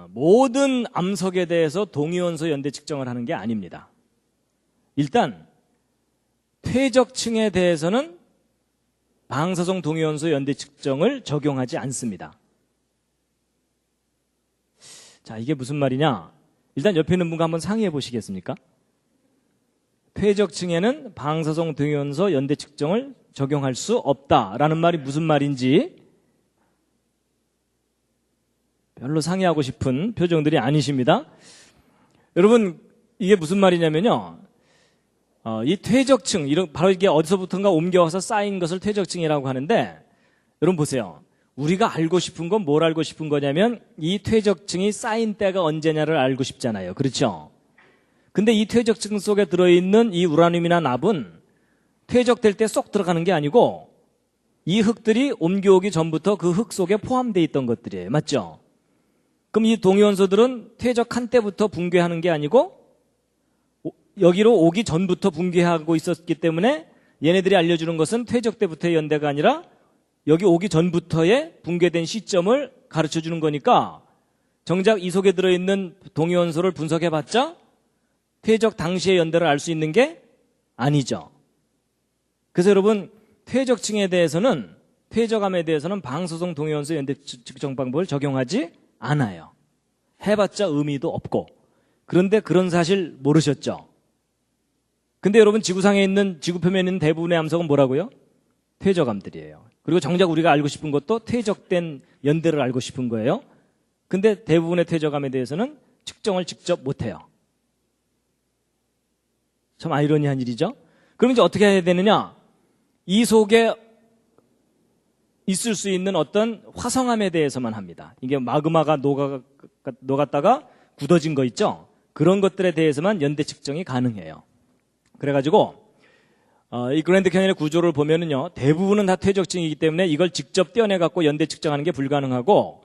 모든 암석에 대해서 동위원소 연대 측정을 하는 게 아닙니다. 일단 퇴적층에 대해서는 방사성 동위원소 연대 측정을 적용하지 않습니다. 자, 이게 무슨 말이냐? 일단 옆에 있는 분과 한번 상의해 보시겠습니까? 퇴적층에는 방사성 동위원소 연대 측정을 적용할 수 없다라는 말이 무슨 말인지 별로 상의하고 싶은 표정들이 아니십니다. 여러분, 이게 무슨 말이냐면요. 이 퇴적층, 바로 이게 어디서부턴가 옮겨와서 쌓인 것을 퇴적층이라고 하는데, 여러분 보세요. 우리가 알고 싶은 건 뭘 알고 싶은 거냐면 이 퇴적층이 쌓인 때가 언제냐를 알고 싶잖아요. 그렇죠? 근데 이 퇴적층 속에 들어있는 이 우라늄이나 납은 퇴적될 때 쏙 들어가는 게 아니고 이 흙들이 옮겨오기 전부터 그 흙 속에 포함되어 있던 것들이에요. 맞죠? 그럼 이 동위원소들은 퇴적한 때부터 붕괴하는 게 아니고 여기로 오기 전부터 붕괴하고 있었기 때문에 얘네들이 알려주는 것은 퇴적 때부터의 연대가 아니라 여기 오기 전부터의 붕괴된 시점을 가르쳐주는 거니까 정작 이 속에 들어있는 동위원소를 분석해봤자 퇴적 당시의 연대를 알 수 있는 게 아니죠. 그래서 여러분 퇴적층에 대해서는 퇴적암에 대해서는 방사성 동위원소 연대 측정 방법을 적용하지 않아요. 해봤자 의미도 없고. 그런데 그런 사실 모르셨죠? 근데 여러분 지구상에 있는 지구 표면에 있는 대부분의 암석은 뭐라고요? 퇴적암들이에요. 그리고 정작 우리가 알고 싶은 것도 퇴적된 연대를 알고 싶은 거예요. 근데 대부분의 퇴적암에 대해서는 측정을 직접 못해요. 참 아이러니한 일이죠. 그럼 이제 어떻게 해야 되느냐? 이 속에 있을 수 있는 어떤 화성암에 대해서만 합니다. 이게 마그마가 녹았다가 굳어진 거 있죠? 그런 것들에 대해서만 연대 측정이 가능해요. 그래가지고 이 그랜드 캐니언의 구조를 보면은요, 대부분은 다 퇴적층이기 때문에 이걸 직접 떼어내갖고 연대 측정하는 게 불가능하고,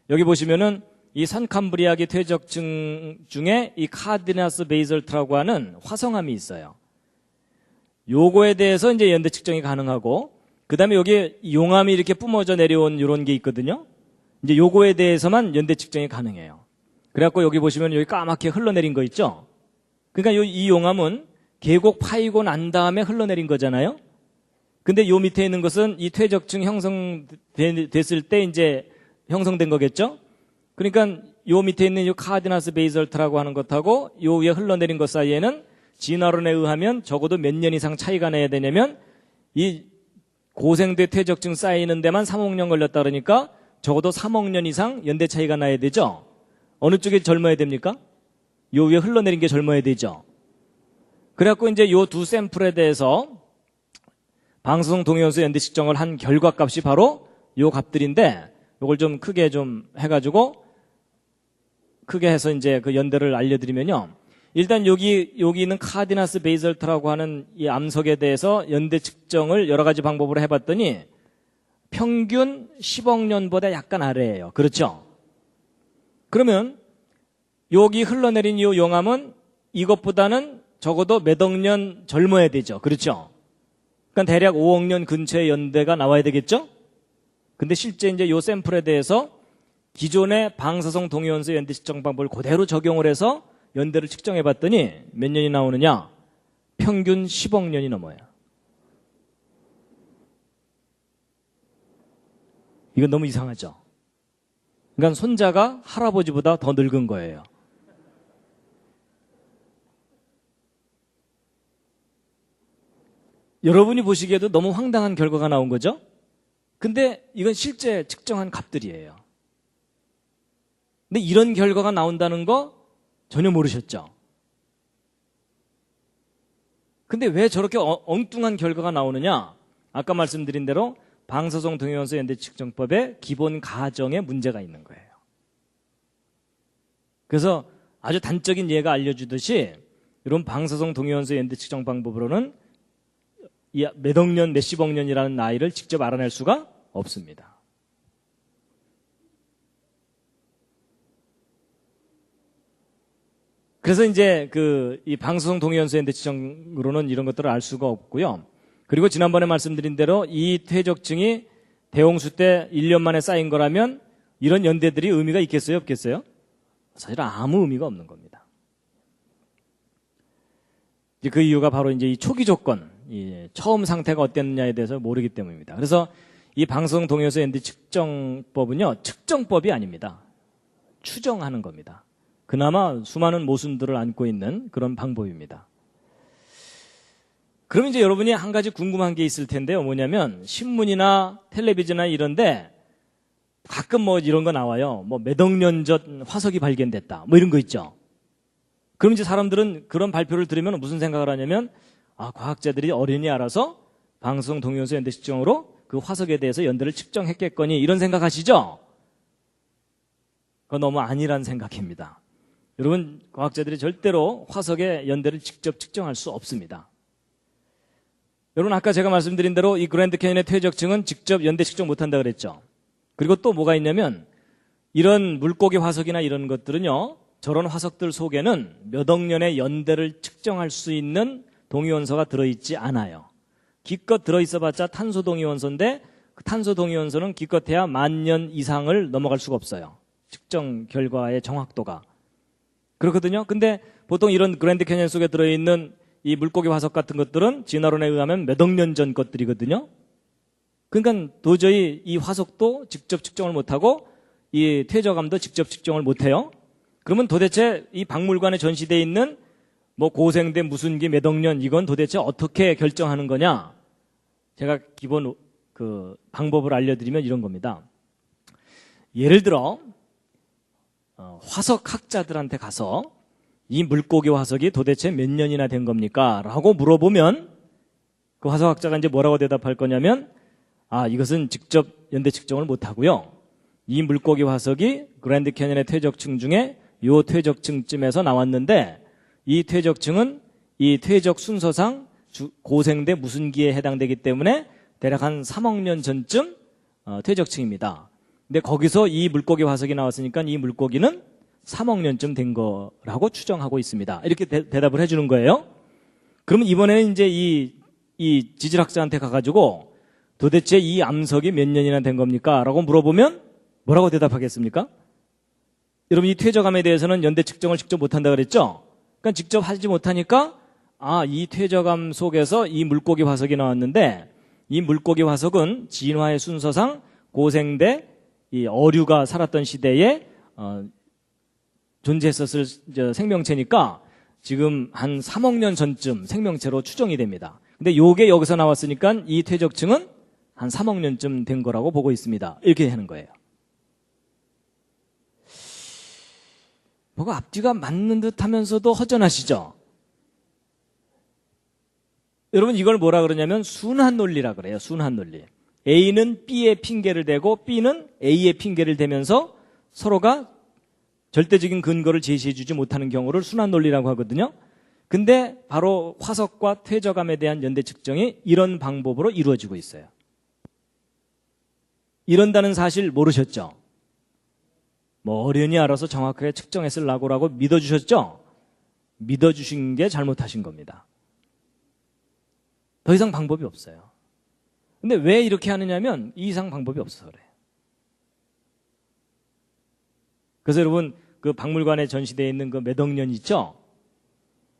여기 보시면은 이 산캄브리아기 퇴적층 중에 이 카디나스 베이설트라고 하는 화성암이 있어요. 요거에 대해서 이제 연대 측정이 가능하고, 그 다음에 여기 용암이 이렇게 뿜어져 내려온 이런 게 있거든요. 이제 요거에 대해서만 연대 측정이 가능해요. 그래갖고 여기 보시면 여기 까맣게 흘러내린 거 있죠? 그러니까 이 용암은 계곡 파이고 난 다음에 흘러내린 거잖아요. 근데 요 밑에 있는 것은 이 퇴적층 형성됐을 때 이제 형성된 거겠죠. 그러니까 요 밑에 있는 요 카디나스 베이설트라고 하는 것하고 요 위에 흘러내린 것 사이에는 진화론에 의하면 적어도 몇 년 이상 차이가 나야 되냐면 이 고생대 퇴적층 쌓이는 데만 3억 년 걸렸다 그러니까 적어도 3억 년 이상 연대 차이가 나야 되죠. 어느 쪽이 젊어야 됩니까? 요 위에 흘러내린 게 젊어야 되죠. 그래갖고 이제 요 두 샘플에 대해서 방사성 동위원소 연대 측정을 한 결과값이 바로 요 값들인데, 요걸 좀 크게 좀 해가지고 크게 해서 이제 그 연대를 알려드리면요. 일단 여기 있는 카디나스 베이설트라고 하는 이 암석에 대해서 연대 측정을 여러 가지 방법으로 해봤더니 평균 10억 년보다 약간 아래예요. 그렇죠? 그러면 여기 흘러내린 이 용암은 이것보다는 적어도 몇 억 년 젊어야 되죠. 그렇죠? 그러니까 대략 5억 년 근처의 연대가 나와야 되겠죠? 근데 실제 이제 요 샘플에 대해서 기존의 방사성 동위원소 연대 측정 방법을 그대로 적용을 해서 연대를 측정해 봤더니 몇 년이 나오느냐? 평균 10억 년이 넘어요. 이건 너무 이상하죠? 그러니까 손자가 할아버지보다 더 늙은 거예요. 여러분이 보시기에도 너무 황당한 결과가 나온 거죠? 근데 이건 실제 측정한 값들이에요. 근데 이런 결과가 나온다는 거 전혀 모르셨죠? 근데 왜 저렇게 엉뚱한 결과가 나오느냐? 아까 말씀드린 대로 방사성 동위원소 연대 측정법의 기본 가정에 문제가 있는 거예요. 그래서 아주 단적인 예가 알려주듯이 이런 방사성 동위원소 연대 측정 방법으로는 몇억 년, 몇십억 년이라는 나이를 직접 알아낼 수가 없습니다. 그래서 이제 이 방사성 동위원소 연대 측정으로는 이런 것들을 알 수가 없고요. 그리고 지난번에 말씀드린 대로 이 퇴적층이 대홍수 때 1년 만에 쌓인 거라면 이런 연대들이 의미가 있겠어요, 없겠어요? 사실 아무 의미가 없는 겁니다. 이제 그 이유가 바로 이제 이 초기 조건, 처음 상태가 어땠느냐에 대해서 모르기 때문입니다. 그래서 이 방사성 동위원소 연대 측정법은요, 측정법이 아닙니다. 추정하는 겁니다. 그나마 수많은 모순들을 안고 있는 그런 방법입니다. 그럼 이제 여러분이 한 가지 궁금한 게 있을 텐데요. 뭐냐면 신문이나 텔레비전이나 이런데 가끔 뭐 이런 거 나와요. 뭐 몇 억 년 전 화석이 발견됐다. 뭐 이런 거 있죠. 그럼 이제 사람들은 그런 발표를 들으면 무슨 생각을 하냐면 과학자들이 어련히 알아서 방사성 동위원소 연대 측정으로 그 화석에 대해서 연대를 측정했겠거니 이런 생각하시죠? 그건 너무 아니란 생각입니다. 여러분, 과학자들이 절대로 화석의 연대를 직접 측정할 수 없습니다. 여러분, 아까 제가 말씀드린 대로 이 그랜드 캐니언의 퇴적층은 직접 연대 측정 못한다 그랬죠. 그리고 또 뭐가 있냐면 이런 물고기 화석이나 이런 것들은요, 저런 화석들 속에는 몇 억 년의 연대를 측정할 수 있는 동위원소가 들어있지 않아요. 기껏 들어있어봤자 탄소 동위원소인데 그 탄소 동위원소는 기껏해야 10,000년 이상을 넘어갈 수가 없어요. 측정 결과의 정확도가. 그렇거든요. 근데 보통 이런 그랜드 캐니언 속에 들어있는 이 물고기 화석 같은 것들은 진화론에 의하면 몇 억 년 전 것들이거든요. 그러니까 도저히 이 화석도 직접 측정을 못하고 이 퇴적암도 직접 측정을 못해요. 그러면 도대체 이 박물관에 전시되어 있는 뭐 고생대 무슨 기 몇 억 년 이건 도대체 어떻게 결정하는 거냐? 제가 기본 그 방법을 알려드리면 이런 겁니다. 예를 들어 화석학자들한테 가서 이 물고기 화석이 도대체 몇 년이나 된 겁니까? 라고 물어보면 그 화석학자가 이제 뭐라고 대답할 거냐면 이것은 직접 연대 측정을 못하고요. 이 물고기 화석이 그랜드 캐니언의 퇴적층 중에 요 퇴적층쯤에서 나왔는데 이 퇴적층은 이 퇴적 순서상 고생대 무슨 기에 해당되기 때문에 대략 한 3억 년 전쯤 퇴적층입니다. 근데 거기서 이 물고기 화석이 나왔으니까 이 물고기는 3억 년쯤 된 거라고 추정하고 있습니다. 이렇게 대답을 해주는 거예요. 그러면 이번에는 이제 이 지질학자한테 가가지고 도대체 이 암석이 몇 년이나 된 겁니까? 라고 물어보면 뭐라고 대답하겠습니까? 여러분, 이 퇴적암에 대해서는 연대 측정을 직접 못한다 그랬죠? 그러니까 직접 하지 못하니까 이 퇴적암 속에서 이 물고기 화석이 나왔는데 이 물고기 화석은 진화의 순서상 고생대 이 어류가 살았던 시대에 존재했었을 생명체니까 지금 한 3억 년 전쯤 생명체로 추정이 됩니다. 근데 요게 여기서 나왔으니까 이 퇴적층은 한 3억 년쯤 된 거라고 보고 있습니다. 이렇게 하는 거예요. 뭐가 앞뒤가 맞는 듯 하면서도 허전하시죠? 여러분, 이걸 뭐라 그러냐면 순환 논리라 그래요. 순환 논리. A는 B에 핑계를 대고 B는 A에 핑계를 대면서 서로가 절대적인 근거를 제시해주지 못하는 경우를 순환 논리라고 하거든요. 근데 바로 화석과 퇴적암에 대한 연대 측정이 이런 방법으로 이루어지고 있어요. 이런다는 사실 모르셨죠? 뭐 어련히 알아서 정확하게 측정했을라고 믿어주셨죠? 믿어주신 게 잘못하신 겁니다. 더 이상 방법이 없어요. 근데 왜 이렇게 하느냐면 이 이상 방법이 없어서 그래요. 그래서 여러분, 그 박물관에 전시되어 있는 그 몇 억 년 있죠?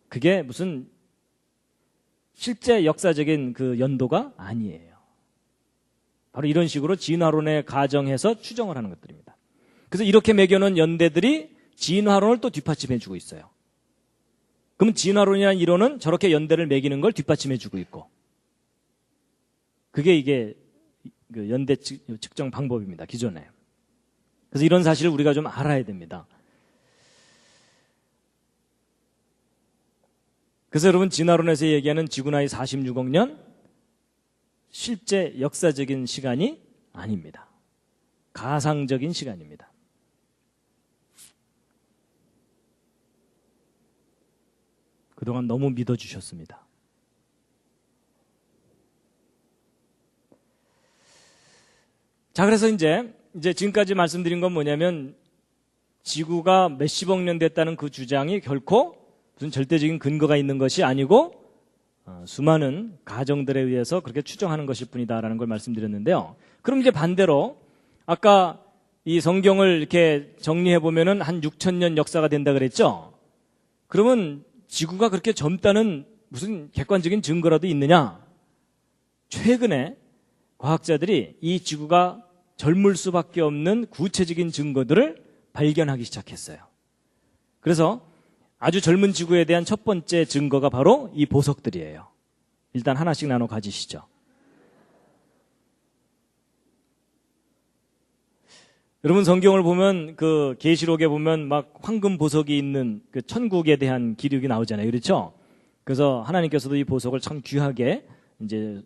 그게 무슨 실제 역사적인 그 연도가 아니에요. 바로 이런 식으로 진화론에 가정해서 추정을 하는 것들입니다. 그래서 이렇게 매겨놓은 연대들이 진화론을 또 뒷받침해주고 있어요. 그럼 진화론이라는 이론은 저렇게 연대를 매기는 걸 뒷받침해주고 있고, 그게 이게 그 연대 측정 방법입니다. 기존에. 그래서 이런 사실을 우리가 좀 알아야 됩니다. 그래서 여러분, 진화론에서 얘기하는 지구 나이 46억 년 실제 역사적인 시간이 아닙니다. 가상적인 시간입니다. 그동안 너무 믿어주셨습니다. 자, 그래서 이제 지금까지 말씀드린 건 뭐냐면 지구가 몇십억 년 됐다는 그 주장이 결코 무슨 절대적인 근거가 있는 것이 아니고 수많은 가정들에 의해서 그렇게 추정하는 것일 뿐이다라는 걸 말씀드렸는데요. 그럼 이제 반대로 아까 이 성경을 이렇게 정리해 보면은 한 6,000년 역사가 된다 그랬죠? 그러면 지구가 그렇게 젊다는 무슨 객관적인 증거라도 있느냐? 최근에 과학자들이 이 지구가 젊을 수밖에 없는 구체적인 증거들을 발견하기 시작했어요. 그래서 아주 젊은 지구에 대한 첫 번째 증거가 바로 이 보석들이에요. 일단 하나씩 나눠 가지시죠. 여러분, 성경을 보면 그 계시록에 보면 막 황금 보석이 있는 그 천국에 대한 기록이 나오잖아요. 그렇죠? 그래서 하나님께서도 이 보석을 참 귀하게 이제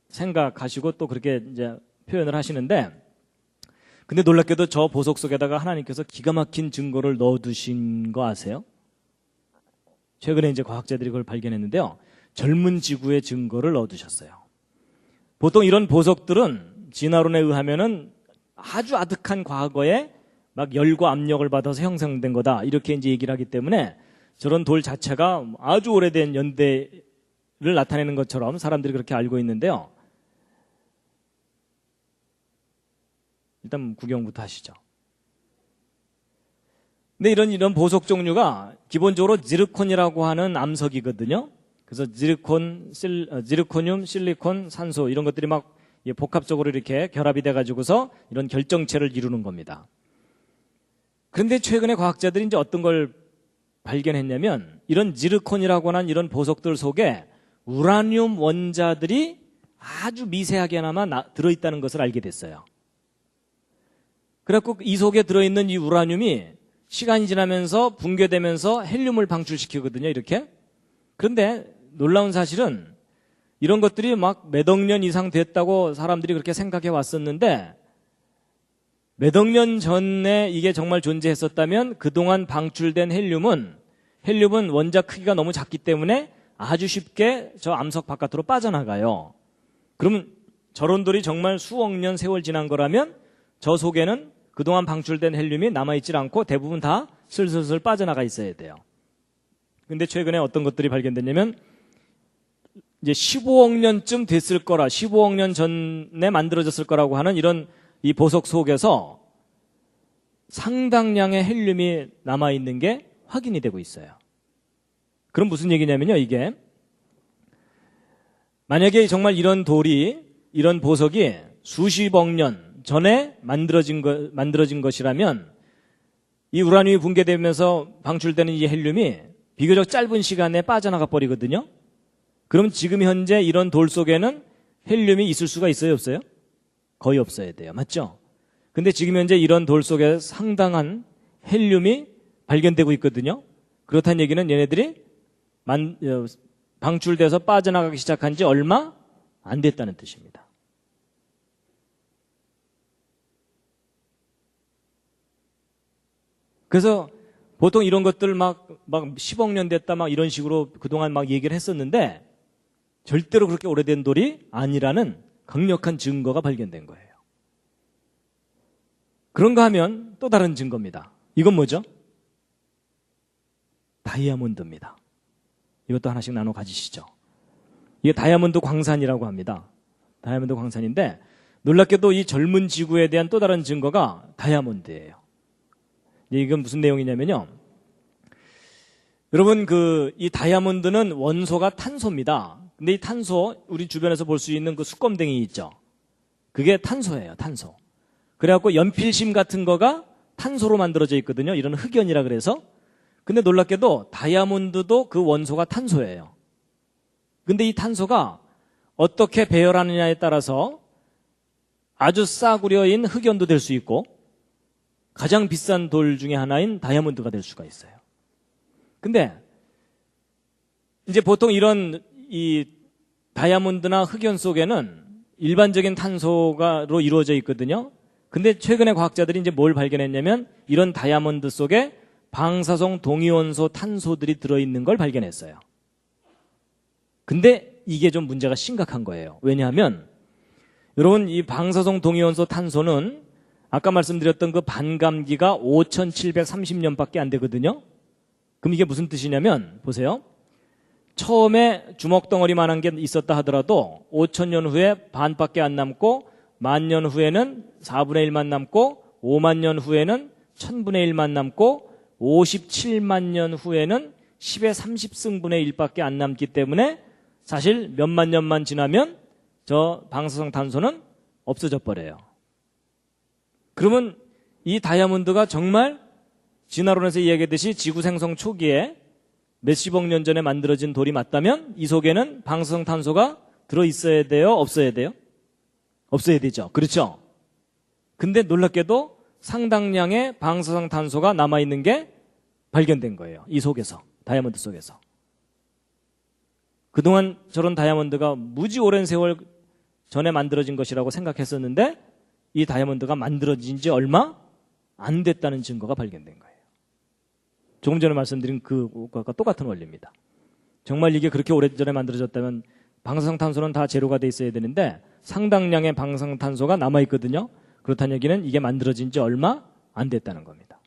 생각하시고 또 그렇게 이제 표현을 하시는데, 근데 놀랍게도 저 보석 속에다가 하나님께서 기가 막힌 증거를 넣어두신 거 아세요? 최근에 이제 과학자들이 그걸 발견했는데요. 젊은 지구의 증거를 넣어두셨어요. 보통 이런 보석들은 진화론에 의하면은 아주 아득한 과거에 막 열과 압력을 받아서 형성된 거다, 이렇게 이제 얘기를 하기 때문에 저런 돌 자체가 아주 오래된 연대를 나타내는 것처럼 사람들이 그렇게 알고 있는데요. 일단 구경부터 하시죠. 근데 이런 보석 종류가 기본적으로 지르콘이라고 하는 암석이거든요. 그래서 지르코늄, 실리콘, 산소 이런 것들이 막 복합적으로 이렇게 결합이 돼가지고서 이런 결정체를 이루는 겁니다. 그런데 최근에 과학자들이 이제 어떤 걸 발견했냐면, 이런 지르콘이라고 하는 이런 보석들 속에 우라늄 원자들이 아주 미세하게나마 들어있다는 것을 알게 됐어요. 그래갖고 이 속에 들어있는 이 우라늄이 시간이 지나면서 붕괴되면서 헬륨을 방출시키거든요, 이렇게. 그런데 놀라운 사실은 이런 것들이 막 몇 억 년 이상 됐다고 사람들이 그렇게 생각해 왔었는데, 몇 억 년 전에 이게 정말 존재했었다면 그동안 방출된 헬륨은 원자 크기가 너무 작기 때문에 아주 쉽게 저 암석 바깥으로 빠져나가요. 그러면 저런 돌이 정말 수억 년 세월 지난 거라면 저 속에는 그동안 방출된 헬륨이 남아있질 않고 대부분 다 슬슬슬 빠져나가 있어야 돼요. 근데 최근에 어떤 것들이 발견됐냐면, 이제 15억 년쯤 됐을 거라, 15억 년 전에 만들어졌을 거라고 하는 이런 이 보석 속에서 상당량의 헬륨이 남아있는 게 확인이 되고 있어요. 그럼 무슨 얘기냐면요, 이게 만약에 정말 이런 보석이 수십억 년 전에 만들어진 것이라면 이 우라늄이 붕괴되면서 방출되는 이 헬륨이 비교적 짧은 시간에 빠져나가 버리거든요. 그럼 지금 현재 이런 돌 속에는 헬륨이 있을 수가 있어요, 없어요? 거의 없어야 돼요. 맞죠? 근데 지금 현재 이런 돌 속에 상당한 헬륨이 발견되고 있거든요. 그렇다는 얘기는 얘네들이 방출돼서 빠져나가기 시작한 지 얼마 안 됐다는 뜻입니다. 그래서 보통 이런 것들 막 10억 년 됐다 막 이런 식으로 그동안 막 얘기를 했었는데, 절대로 그렇게 오래된 돌이 아니라는 강력한 증거가 발견된 거예요. 그런가 하면 또 다른 증거입니다. 이건 뭐죠? 다이아몬드입니다. 이것도 하나씩 나눠 가지시죠. 이게 다이아몬드 광산이라고 합니다. 다이아몬드 광산인데, 놀랍게도 이 젊은 지구에 대한 또 다른 증거가 다이아몬드예요. 이건 무슨 내용이냐면요, 여러분 이 다이아몬드는 원소가 탄소입니다. 근데 이 탄소, 우리 주변에서 볼 수 있는 그 수검댕이 있죠, 그게 탄소예요, 탄소. 그래갖고 연필심 같은 거가 탄소로 만들어져 있거든요. 이런 흑연이라 그래서. 근데 놀랍게도 다이아몬드도 그 원소가 탄소예요. 근데 이 탄소가 어떻게 배열하느냐에 따라서 아주 싸구려인 흑연도 될 수 있고 가장 비싼 돌 중에 하나인 다이아몬드가 될 수가 있어요. 근데 이제 보통 이런 이 다이아몬드나 흑연 속에는 일반적인 탄소로 이루어져 있거든요. 근데 최근에 과학자들이 이제 뭘 발견했냐면, 이런 다이아몬드 속에 방사성 동위원소 탄소들이 들어있는 걸 발견했어요. 근데 이게 좀 문제가 심각한 거예요. 왜냐하면 여러분, 이 방사성 동위원소 탄소는 아까 말씀드렸던 그 반감기가 5730년밖에 안 되거든요. 그럼 이게 무슨 뜻이냐면, 보세요. 처음에 주먹덩어리만한 게 있었다 하더라도 5000년 후에 반밖에 안 남고, 10,000년 후에는 4분의 1만 남고, 5만 년 후에는 1000분의 1만 남고, 57만 년 후에는 10의 30승분의 1밖에 안 남기 때문에 사실 몇만 년만 지나면 저 방사성 탄소는 없어져 버려요. 그러면 이 다이아몬드가 정말 진화론에서 이야기했듯이 지구 생성 초기에 몇십억 년 전에 만들어진 돌이 맞다면 이 속에는 방사성 탄소가 들어있어야 돼요? 없어야 돼요? 없어야 되죠. 그렇죠? 근데 놀랍게도 상당량의 방사성 탄소가 남아있는 게 발견된 거예요. 이 속에서, 다이아몬드 속에서. 그동안 저런 다이아몬드가 무지 오랜 세월 전에 만들어진 것이라고 생각했었는데 이 다이아몬드가 만들어진 지 얼마 안 됐다는 증거가 발견된 거예요. 조금 전에 말씀드린 그것과 똑같은 원리입니다. 정말 이게 그렇게 오래전에 만들어졌다면 방사성탄소는 다 제로가 돼 있어야 되는데 상당량의 방사성탄소가 남아있거든요. 그렇다는 얘기는 이게 만들어진 지 얼마 안 됐다는 겁니다.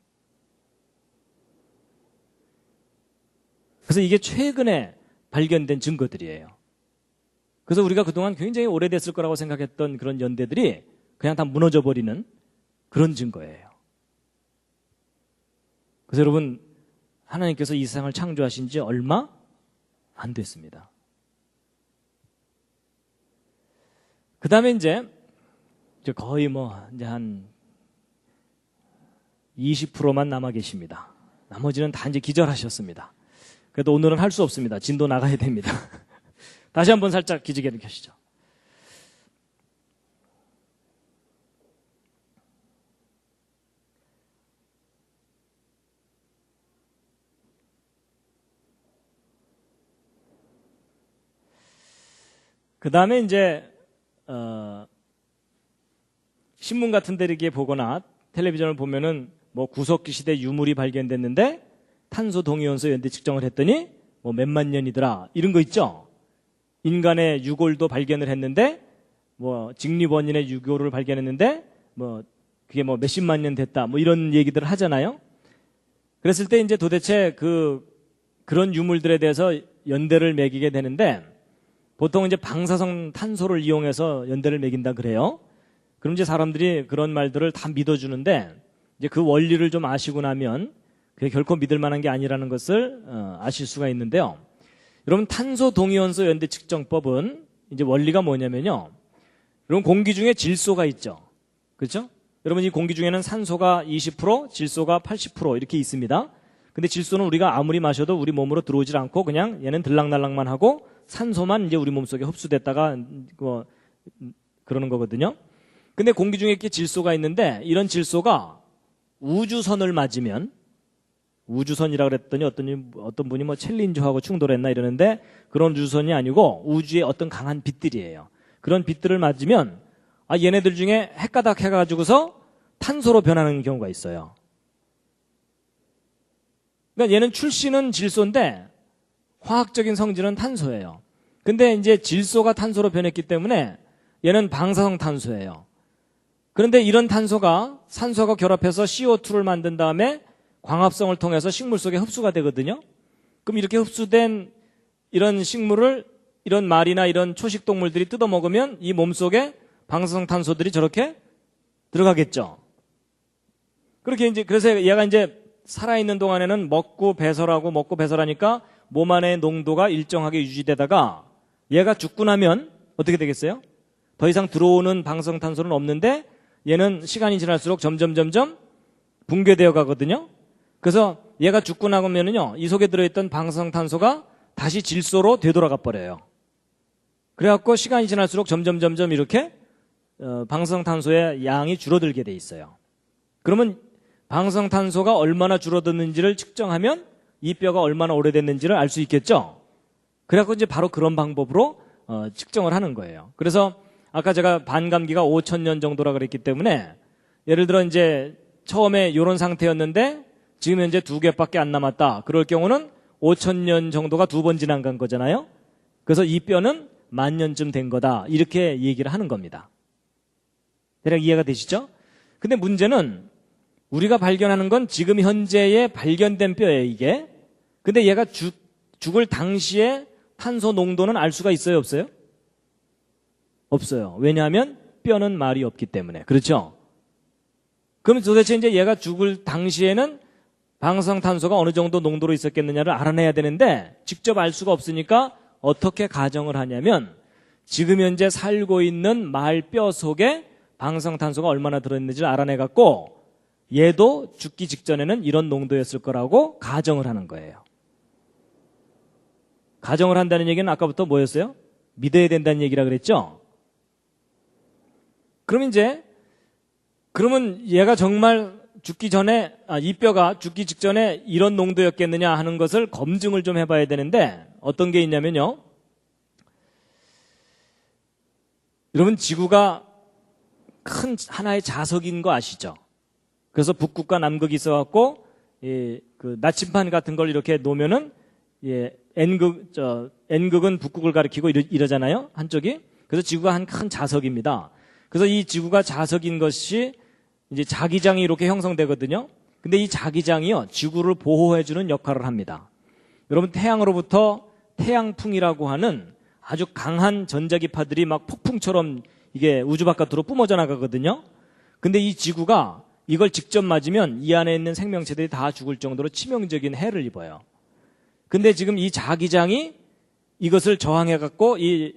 그래서 이게 최근에 발견된 증거들이에요. 그래서 우리가 그동안 굉장히 오래됐을 거라고 생각했던 그런 연대들이 그냥 다 무너져 버리는 그런 증거예요. 그래서 여러분, 하나님께서 이 세상을 창조하신 지 얼마 안 됐습니다. 그 다음에 이제 거의 이제 한 20%만 남아 계십니다. 나머지는 다 이제 기절하셨습니다. 그래도 오늘은 할 수 없습니다. 진도 나가야 됩니다. 다시 한번 살짝 기지개를 켜시죠. 그 다음에 이제 신문 같은 데 이렇게 보거나 텔레비전을 보면은 구석기 시대 유물이 발견됐는데 탄소 동위원소 연대 측정을 했더니 몇만 년이더라 이런 거 있죠. 인간의 유골도 발견을 했는데 직립원인의 유골을 발견했는데 그게 몇십만 년 됐다 이런 얘기들을 하잖아요. 그랬을 때 이제 도대체 그런 유물들에 대해서 연대를 매기게 되는데 보통 이제 방사성 탄소를 이용해서 연대를 매긴다 그래요. 그럼 이제 사람들이 그런 말들을 다 믿어주는데 이제 그 원리를 좀 아시고 나면 그게 결코 믿을 만한 게 아니라는 것을 아실 수가 있는데요. 여러분, 탄소 동위원소 연대 측정법은 이제 원리가 뭐냐면요. 여러분, 공기 중에 질소가 있죠. 그렇죠? 여러분, 이 공기 중에는 산소가 20%, 질소가 80% 이렇게 있습니다. 근데 질소는 우리가 아무리 마셔도 우리 몸으로 들어오질 않고 그냥 얘는 들락날락만 하고 산소만 이제 우리 몸속에 흡수됐다가 그러는 거거든요. 근데 공기 중에 이렇게 질소가 있는데 이런 질소가 우주선을 맞으면 우주선이라고 그랬더니 어떤 분이 챌린저하고 충돌했나 이러는데 그런 우주선이 아니고 우주의 어떤 강한 빛들이에요. 그런 빛들을 맞으면 얘네들 중에 핵가닥 해가지고서 탄소로 변하는 경우가 있어요. 그러니까 얘는 출시는 질소인데 화학적인 성질은 탄소예요. 근데 이제 질소가 탄소로 변했기 때문에 얘는 방사성 탄소예요. 그런데 이런 탄소가 산소가 결합해서 CO2를 만든 다음에 광합성을 통해서 식물 속에 흡수가 되거든요. 그럼 이렇게 흡수된 이런 식물을 이런 말이나 이런 초식 동물들이 뜯어 먹으면 이 몸속에 방사성 탄소들이 저렇게 들어가겠죠. 그렇게 이제 그래서 얘가 이제 살아있는 동안에는 먹고 배설하니까 몸 안의 농도가 일정하게 유지되다가 얘가 죽고 나면 어떻게 되겠어요? 더 이상 들어오는 방사성 탄소는 없는데 얘는 시간이 지날수록 점점 붕괴되어 가거든요. 그래서 얘가 죽고 나면은요, 이 속에 들어있던 방사성 탄소가 다시 질소로 되돌아가 버려요. 그래갖고 시간이 지날수록 점점 이렇게 방사성 탄소의 양이 줄어들게 돼 있어요. 그러면 방사성 탄소가 얼마나 줄어들는지를 측정하면 이 뼈가 얼마나 오래됐는지를 알 수 있겠죠. 그래갖고 이제 바로 그런 방법으로 측정을 하는 거예요. 그래서 아까 제가 반감기가 5,000년 정도라 그랬기 때문에 예를 들어 이제 처음에 이런 상태였는데 지금 현재 2개밖에 안 남았다. 그럴 경우는 5,000년 정도가 2번 지난 간 거잖아요. 그래서 이 뼈는 10,000년쯤 된 거다. 이렇게 얘기를 하는 겁니다. 대략 이해가 되시죠? 근데 문제는 우리가 발견하는 건 지금 현재에 발견된 뼈예요, 이게. 근데 얘가 죽을 당시에 탄소 농도는 알 수가 있어요, 없어요? 없어요. 왜냐하면 뼈는 말이 없기 때문에. 그렇죠? 그럼 도대체 이제 얘가 죽을 당시에는 방사성 탄소가 어느 정도 농도로 있었겠느냐를 알아내야 되는데 직접 알 수가 없으니까 어떻게 가정을 하냐면 지금 현재 살고 있는 말 뼈 속에 방사성 탄소가 얼마나 들어있는지를 알아내갖고 얘도 죽기 직전에는 이런 농도였을 거라고 가정을 하는 거예요. 가정을 한다는 얘기는 아까부터 뭐였어요? 믿어야 된다는 얘기라 그랬죠? 그러면 얘가 정말 죽기 전에, 이 뼈가 죽기 직전에 이런 농도였겠느냐 하는 것을 검증을 좀 해봐야 되는데 어떤 게 있냐면요. 여러분 지구가 큰 하나의 자석인 거 아시죠? 그래서 북극과 남극이 있어갖고 그 나침반 같은 걸 이렇게 놓으면은 N극은 북극을 가리키고 이러잖아요. 한쪽이. 그래서 지구가 한 큰 자석입니다. 그래서 이 지구가 자석인 것이 이제 자기장이 이렇게 형성되거든요. 근데 이 자기장이요, 지구를 보호해주는 역할을 합니다. 여러분 태양으로부터 태양풍이라고 하는 아주 강한 전자기파들이 막 폭풍처럼 이게 우주 바깥으로 뿜어져 나가거든요. 근데 이 지구가 이걸 직접 맞으면 이 안에 있는 생명체들이 다 죽을 정도로 치명적인 해를 입어요. 근데 지금 이 자기장이 이것을 저항해갖고 이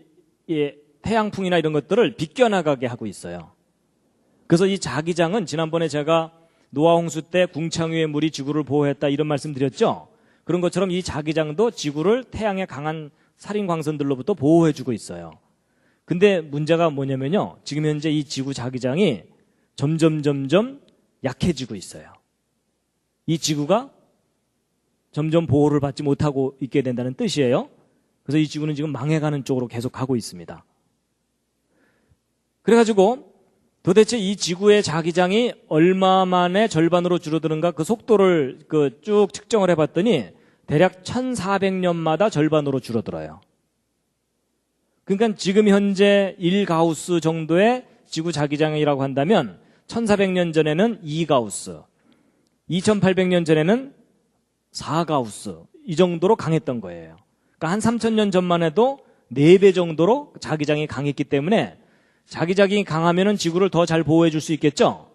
태양풍이나 이런 것들을 비껴나가게 하고 있어요. 그래서 이 자기장은 지난번에 제가 노아 홍수 때 궁창위의 물이 지구를 보호했다 이런 말씀 드렸죠. 그런 것처럼 이 자기장도 지구를 태양의 강한 살인 광선들로부터 보호해주고 있어요. 근데 문제가 뭐냐면요, 지금 현재 이 지구 자기장이 점점 약해지고 있어요. 이 지구가 점점 보호를 받지 못하고 있게 된다는 뜻이에요. 그래서 이 지구는 지금 망해가는 쪽으로 계속 가고 있습니다. 그래가지고 도대체 이 지구의 자기장이 얼마 만에 절반으로 줄어드는가 그 속도를 쭉 측정을 해봤더니 대략 1400년마다 절반으로 줄어들어요. 그러니까 지금 현재 1가우스 정도의 지구 자기장이라고 한다면 1400년 전에는 2가우스, 2800년 전에는 4가우스 이 정도로 강했던 거예요. 그러니까 한 3000년 전만 해도 4배 정도로 자기장이 강했기 때문에 자기장이 강하면은 지구를 더 잘 보호해 줄 수 있겠죠?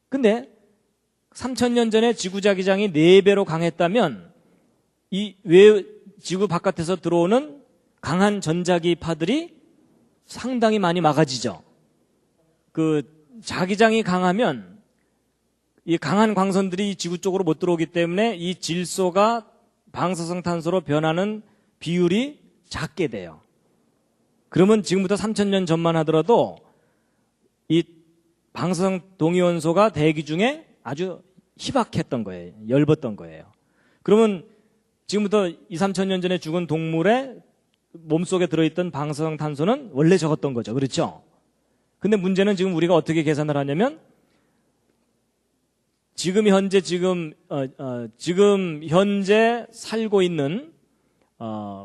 근데 3000년 전에 지구 자기장이 4배로 강했다면 왜 지구 바깥에서 들어오는 강한 전자기파들이 상당히 많이 막아지죠. 그 자기장이 강하면 이 강한 광선들이 지구 쪽으로 못 들어오기 때문에 이 질소가 방사성 탄소로 변하는 비율이 작게 돼요. 그러면 지금부터 3000년 전만 하더라도 이 방사성 동위원소가 대기 중에 아주 희박했던 거예요. 엷었던 거예요. 그러면 지금부터 2~3000년 전에 죽은 동물의 몸속에 들어있던 방사성 탄소는 원래 적었던 거죠. 그렇죠? 근데 문제는 지금 우리가 어떻게 계산을 하냐면 지금 현재 살고 있는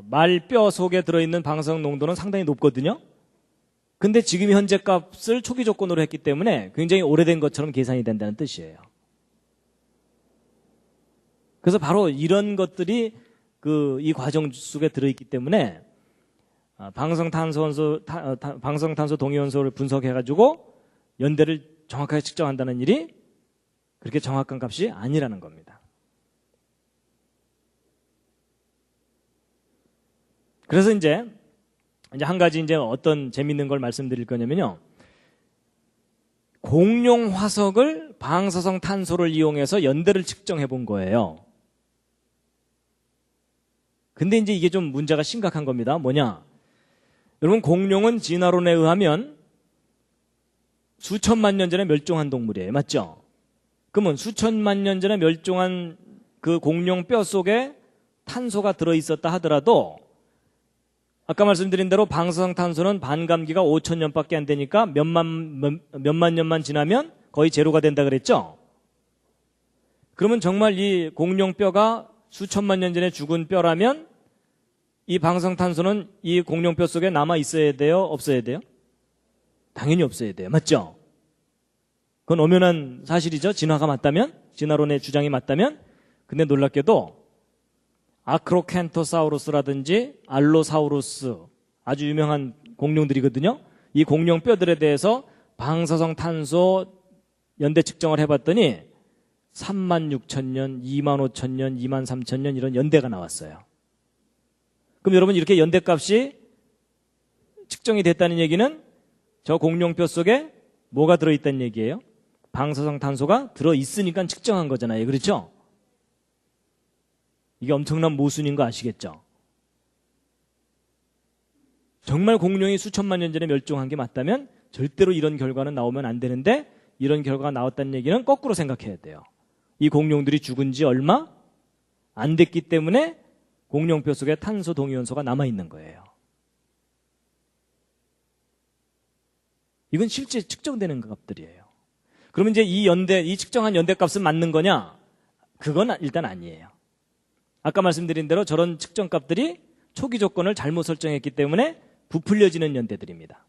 말뼈 속에 들어있는 방사성 농도는 상당히 높거든요. 근데 지금 현재 값을 초기 조건으로 했기 때문에 굉장히 오래된 것처럼 계산이 된다는 뜻이에요. 그래서 바로 이런 것들이 이 과정 속에 들어있기 때문에 방사성탄소 동위원소를 분석해가지고 연대를 정확하게 측정한다는 일이 그렇게 정확한 값이 아니라는 겁니다. 그래서 이제 한 가지 어떤 재밌는 걸 말씀드릴 거냐면요. 공룡 화석을 방사성 탄소를 이용해서 연대를 측정해 본 거예요. 근데 이제 이게 좀 문제가 심각한 겁니다. 뭐냐? 여러분, 공룡은 진화론에 의하면 수천만 년 전에 멸종한 동물이에요. 맞죠? 그러면 수천만 년 전에 멸종한 그 공룡 뼈 속에 탄소가 들어있었다 하더라도 아까 말씀드린 대로 방사성 탄소는 반감기가 5000년밖에 안 되니까 몇만 년만 지나면 거의 제로가 된다 그랬죠? 그러면 정말 이 공룡 뼈가 수천만 년 전에 죽은 뼈라면 이 방사성 탄소는 이 공룡 뼈 속에 남아 있어야 돼요? 없어야 돼요? 당연히 없어야 돼요. 맞죠? 그건 엄연한 사실이죠. 진화가 맞다면, 진화론의 주장이 맞다면. 근데 놀랍게도 아크로켄토사우루스라든지 알로사우루스, 아주 유명한 공룡들이거든요. 이 공룡 뼈들에 대해서 방사성 탄소 연대 측정을 해봤더니 36,000년, 25,000년, 23,000년 이런 연대가 나왔어요. 그럼 여러분, 이렇게 연대값이 측정이 됐다는 얘기는 저 공룡뼈 속에 뭐가 들어있다는 얘기예요? 방사성 탄소가 들어있으니까 측정한 거잖아요. 그렇죠? 이게 엄청난 모순인 거 아시겠죠? 정말 공룡이 수천만 년 전에 멸종한 게 맞다면 절대로 이런 결과는 나오면 안 되는데, 이런 결과가 나왔다는 얘기는 거꾸로 생각해야 돼요. 이 공룡들이 죽은 지 얼마 안 됐기 때문에 공룡뼈 속에 탄소 동위원소가 남아있는 거예요. 이건 실제 측정되는 값들이에요. 그러면 이제 이 측정한 연대값은 맞는 거냐? 그건 일단 아니에요. 아까 말씀드린 대로 저런 측정값들이 초기 조건을 잘못 설정했기 때문에 부풀려지는 연대들입니다.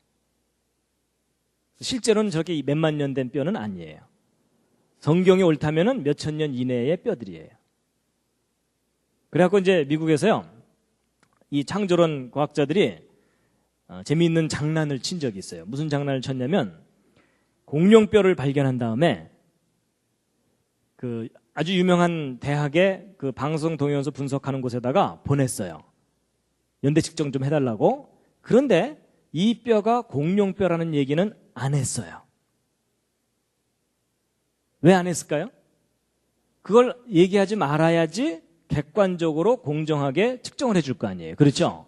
실제로는 저렇게 몇만 년 된 뼈는 아니에요. 성경이 옳다면은 몇천 년 이내의 뼈들이에요. 그래갖고 이제 미국에서요, 이 창조론 과학자들이 재미있는 장난을 친 적이 있어요. 무슨 장난을 쳤냐면, 공룡뼈를 발견한 다음에 그 아주 유명한 대학의 그 방송 동영상 분석하는 곳에다가 보냈어요. 연대 측정 좀 해달라고. 그런데 이 뼈가 공룡뼈라는 얘기는 안 했어요. 왜 안 했을까요? 그걸 얘기하지 말아야지 객관적으로 공정하게 측정을 해줄 거 아니에요. 그렇죠?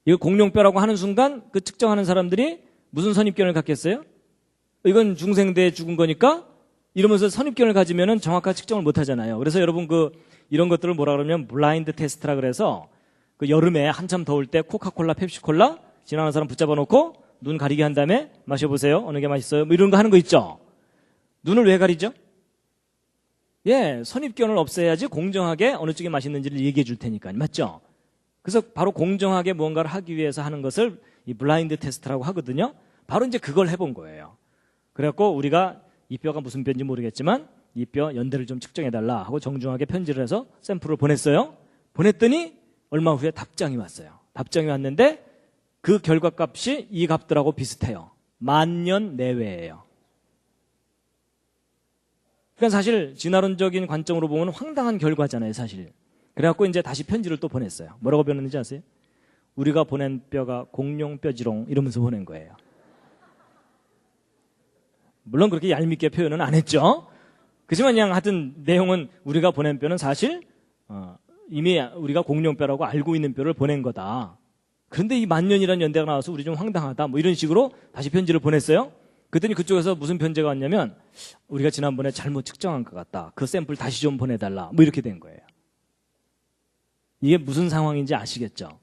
이거 공룡뼈라고 하는 순간 그 측정하는 사람들이 무슨 선입견을 갖겠어요? 이건 중생대에 죽은 거니까 이러면서 선입견을 가지면은 정확한 측정을 못 하잖아요. 그래서 여러분 이런 것들을 뭐라 그러면 블라인드 테스트라 그래서 그 여름에 한참 더울 때 코카콜라, 펩시콜라 지나가는 사람 붙잡아 놓고 눈 가리게 한 다음에 마셔보세요. 어느 게 맛있어요? 뭐 이런 거 하는 거 있죠? 눈을 왜 가리죠? 예, 선입견을 없애야지 공정하게 어느 쪽이 맛있는지를 얘기해 줄 테니까요. 맞죠? 그래서 바로 공정하게 무언가를 하기 위해서 하는 것을 이 블라인드 테스트라고 하거든요. 바로 이제 그걸 해본 거예요. 그래갖고 우리가 이 뼈가 무슨 뼈인지 모르겠지만 이 뼈 연대를 좀 측정해달라 하고 정중하게 편지를 해서 샘플을 보냈어요. 보냈더니 얼마 후에 답장이 왔어요. 답장이 왔는데 그 결과값이 이 값들하고 비슷해요. 10,000년 내외예요. 그러니까 사실 진화론적인 관점으로 보면 황당한 결과잖아요, 사실. 그래갖고 이제 다시 편지를 또 보냈어요. 뭐라고 보냈는지 아세요? 우리가 보낸 뼈가 공룡뼈지롱 이러면서 보낸 거예요. 물론 그렇게 얄밉게 표현은 안 했죠. 그렇지만 그냥 하여튼 내용은 우리가 보낸 뼈는 사실 이미 우리가 공룡뼈라고 알고 있는 뼈를 보낸 거다. 그런데 이 10,000년이라는 연대가 나와서 우리 좀 황당하다. 뭐 이런 식으로 다시 편지를 보냈어요. 그랬더니 그쪽에서 무슨 편지가 왔냐면 우리가 지난번에 잘못 측정한 것 같다. 그 샘플 다시 좀 보내달라. 뭐 이렇게 된 거예요. 이게 무슨 상황인지 아시겠죠?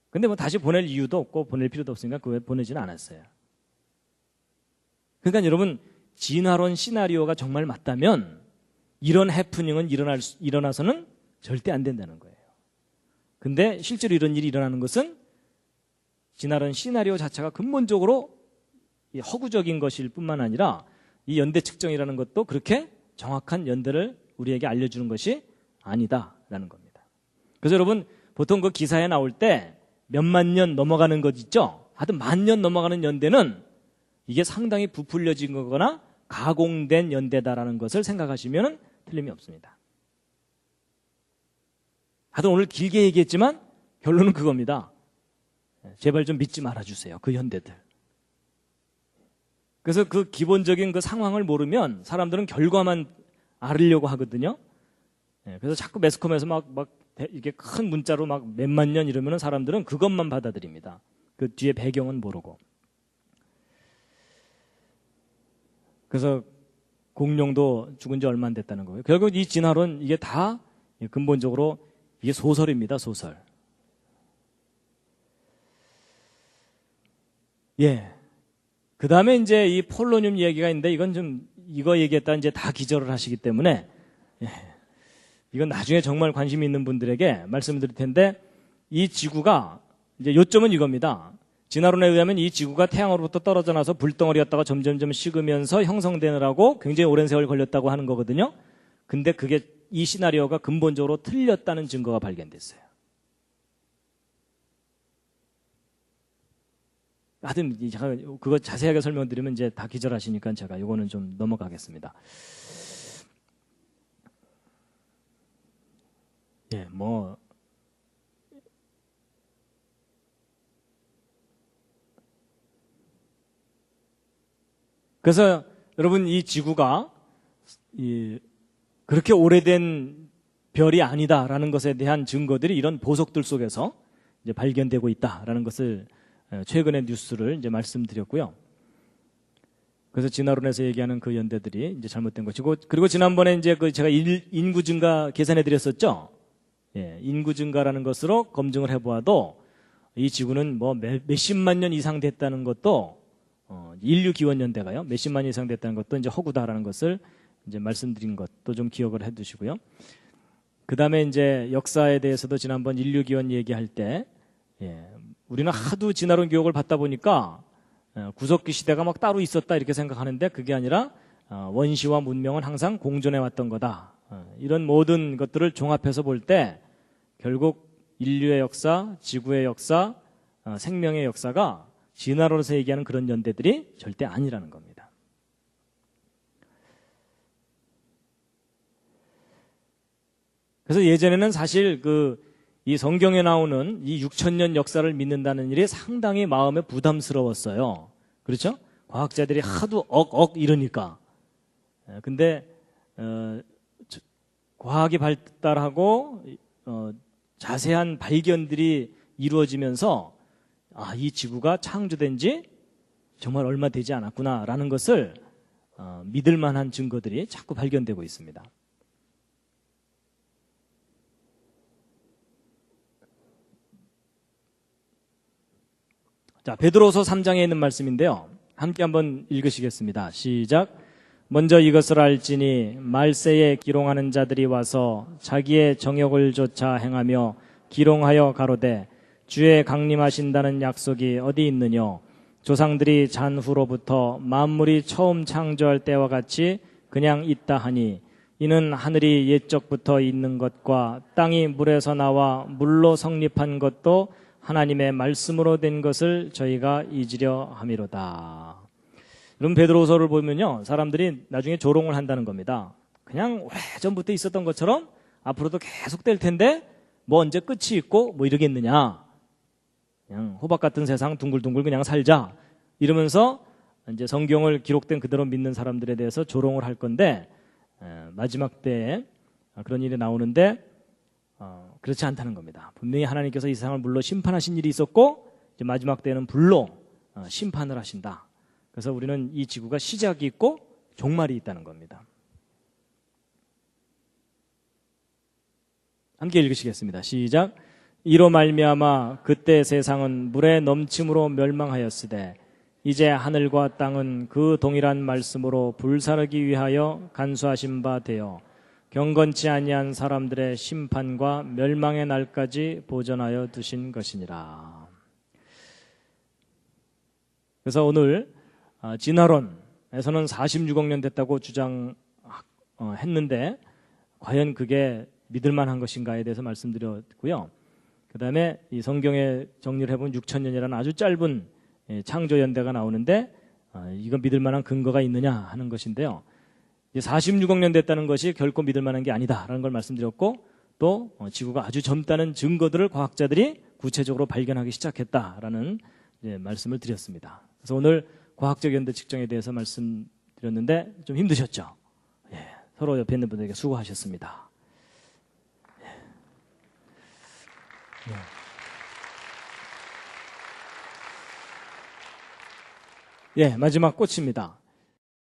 근데 뭐 다시 보낼 이유도 없고 보낼 필요도 없으니까 그거 보내지는 않았어요. 그러니까 여러분 진화론 시나리오가 정말 맞다면 이런 해프닝은 일어나서는 절대 안 된다는 거예요. 근데 실제로 이런 일이 일어나는 것은 진화론 시나리오 자체가 근본적으로 허구적인 것일 뿐만 아니라 이 연대 측정이라는 것도 그렇게 정확한 연대를 우리에게 알려주는 것이 아니다라는 겁니다. 그래서 여러분 보통 그 기사에 나올 때 몇만 년 넘어가는 것 있죠? 하여튼 10,000년 넘어가는 연대는 이게 상당히 부풀려진 거거나 가공된 연대다라는 것을 생각하시면 틀림이 없습니다. 하여튼 오늘 길게 얘기했지만 결론은 그겁니다. 제발 좀 믿지 말아주세요. 그 연대들. 그래서 그 기본적인 그 상황을 모르면 사람들은 결과만 알으려고 하거든요. 그래서 자꾸 매스컴에서 막 이렇게 큰 문자로 막 몇만 년 이러면 사람들은 그것만 받아들입니다. 그 뒤에 배경은 모르고. 그래서 공룡도 죽은 지 얼마 안 됐다는 거예요. 결국 이 진화론 이게 다 근본적으로 이게 소설입니다. 소설. 예. 그 다음에 이제 이 폴로늄 얘기가 있는데 이건 좀 이거 얘기했다 이제 다 기절을 하시기 때문에 예. 이건 나중에 정말 관심 있는 분들에게 말씀을 드릴 텐데 이 지구가 이제 요점은 이겁니다. 진화론에 의하면 이 지구가 태양으로부터 떨어져 나서 불덩어리였다가 점점점 식으면서 형성되느라고 굉장히 오랜 세월 걸렸다고 하는 거거든요. 근데 그게 이 시나리오가 근본적으로 틀렸다는 증거가 발견됐어요. 하여튼 제가 그거 자세하게 설명드리면 이제 다 기절하시니까 제가 이거는 좀 넘어가겠습니다. 예, 뭐 그래서 여러분 이 지구가 그렇게 오래된 별이 아니다라는 것에 대한 증거들이 이런 보석들 속에서 이제 발견되고 있다라는 것을 최근의 뉴스를 이제 말씀드렸고요. 그래서 진화론에서 얘기하는 그 연대들이 이제 잘못된 것이고, 그리고 지난번에 이제 그 제가 인구 증가 계산해 드렸었죠. 예, 인구 증가라는 것으로 검증을 해보아도 이 지구는 뭐 몇십만 년 이상 됐다는 것도 인류 기원 연대가요. 몇십만 년 이상 됐다는 것도 이제 허구다라는 것을 이제 말씀드린 것도 좀 기억을 해 두시고요. 그다음에 이제 역사에 대해서도 지난번 인류 기원 얘기할 때 우리는 하도 진화론 교육을 받다 보니까 구석기 시대가 막 따로 있었다 이렇게 생각하는데 그게 아니라 원시와 문명은 항상 공존해 왔던 거다. 이런 모든 것들을 종합해서 볼 때 결국 인류의 역사, 지구의 역사, 생명의 역사가 진화론에서 얘기하는 그런 연대들이 절대 아니라는 겁니다. 그래서 예전에는 사실 이 성경에 나오는 이 6,000년 역사를 믿는다는 일이 상당히 마음에 부담스러웠어요. 그렇죠? 과학자들이 하도 이러니까. 근데 과학이 발달하고 자세한 발견들이 이루어지면서 이 지구가 창조된 지 정말 얼마 되지 않았구나라는 것을 믿을 만한 증거들이 자꾸 발견되고 있습니다. 자, 베드로서 3장에 있는 말씀인데요. 함께 한번 읽으시겠습니다. 시작. 먼저 이것을 알지니 말세에 기롱하는 자들이 와서 자기의 정욕을 조차 행하며 기롱하여 가로되 주의 강림하신다는 약속이 어디 있느뇨? 조상들이 잔후로부터 만물이 처음 창조할 때와 같이 그냥 있다 하니 이는 하늘이 옛적부터 있는 것과 땅이 물에서 나와 물로 성립한 것도 하나님의 말씀으로 된 것을 저희가 잊으려 함이로다. 그럼 베드로서를 보면요, 사람들이 나중에 조롱을 한다는 겁니다. 그냥 오래전부터 있었던 것처럼 앞으로도 계속 될 텐데 뭐 언제 끝이 있고 뭐 이러겠느냐. 그냥 호박 같은 세상 둥글둥글 그냥 살자. 이러면서 이제 성경을 기록된 그대로 믿는 사람들에 대해서 조롱을 할 건데 마지막 때에 그런 일이 나오는데 그렇지 않다는 겁니다. 분명히 하나님께서 이 세상을 물로 심판하신 일이 있었고 이제 마지막 때는 불로 심판을 하신다. 그래서 우리는 이 지구가 시작이 있고 종말이 있다는 겁니다. 함께 읽으시겠습니다. 시작. 이로 말미암아 그때 세상은 물의 넘침으로 멸망하였으되 이제 하늘과 땅은 그 동일한 말씀으로 불사르기 위하여 간수하신 바 되어 경건치 아니한 사람들의 심판과 멸망의 날까지 보존하여 두신 것이니라. 그래서 오늘 진화론에서는 46억 년 됐다고 주장했는데 과연 그게 믿을 만한 것인가에 대해서 말씀드렸고요. 그 다음에 이 성경에 정리를 해보면 6,000년이라는 아주 짧은 창조 연대가 나오는데 이건 믿을 만한 근거가 있느냐 하는 것인데요. 46억 년 됐다는 것이 결코 믿을 만한 게 아니다라는 걸 말씀드렸고 또 지구가 아주 젊다는 증거들을 과학자들이 구체적으로 발견하기 시작했다라는 말씀을 드렸습니다. 그래서 오늘 과학적 연대 측정에 대해서 말씀드렸는데 좀 힘드셨죠? 서로 옆에 있는 분들에게 수고하셨습니다. 마지막 꽃입니다.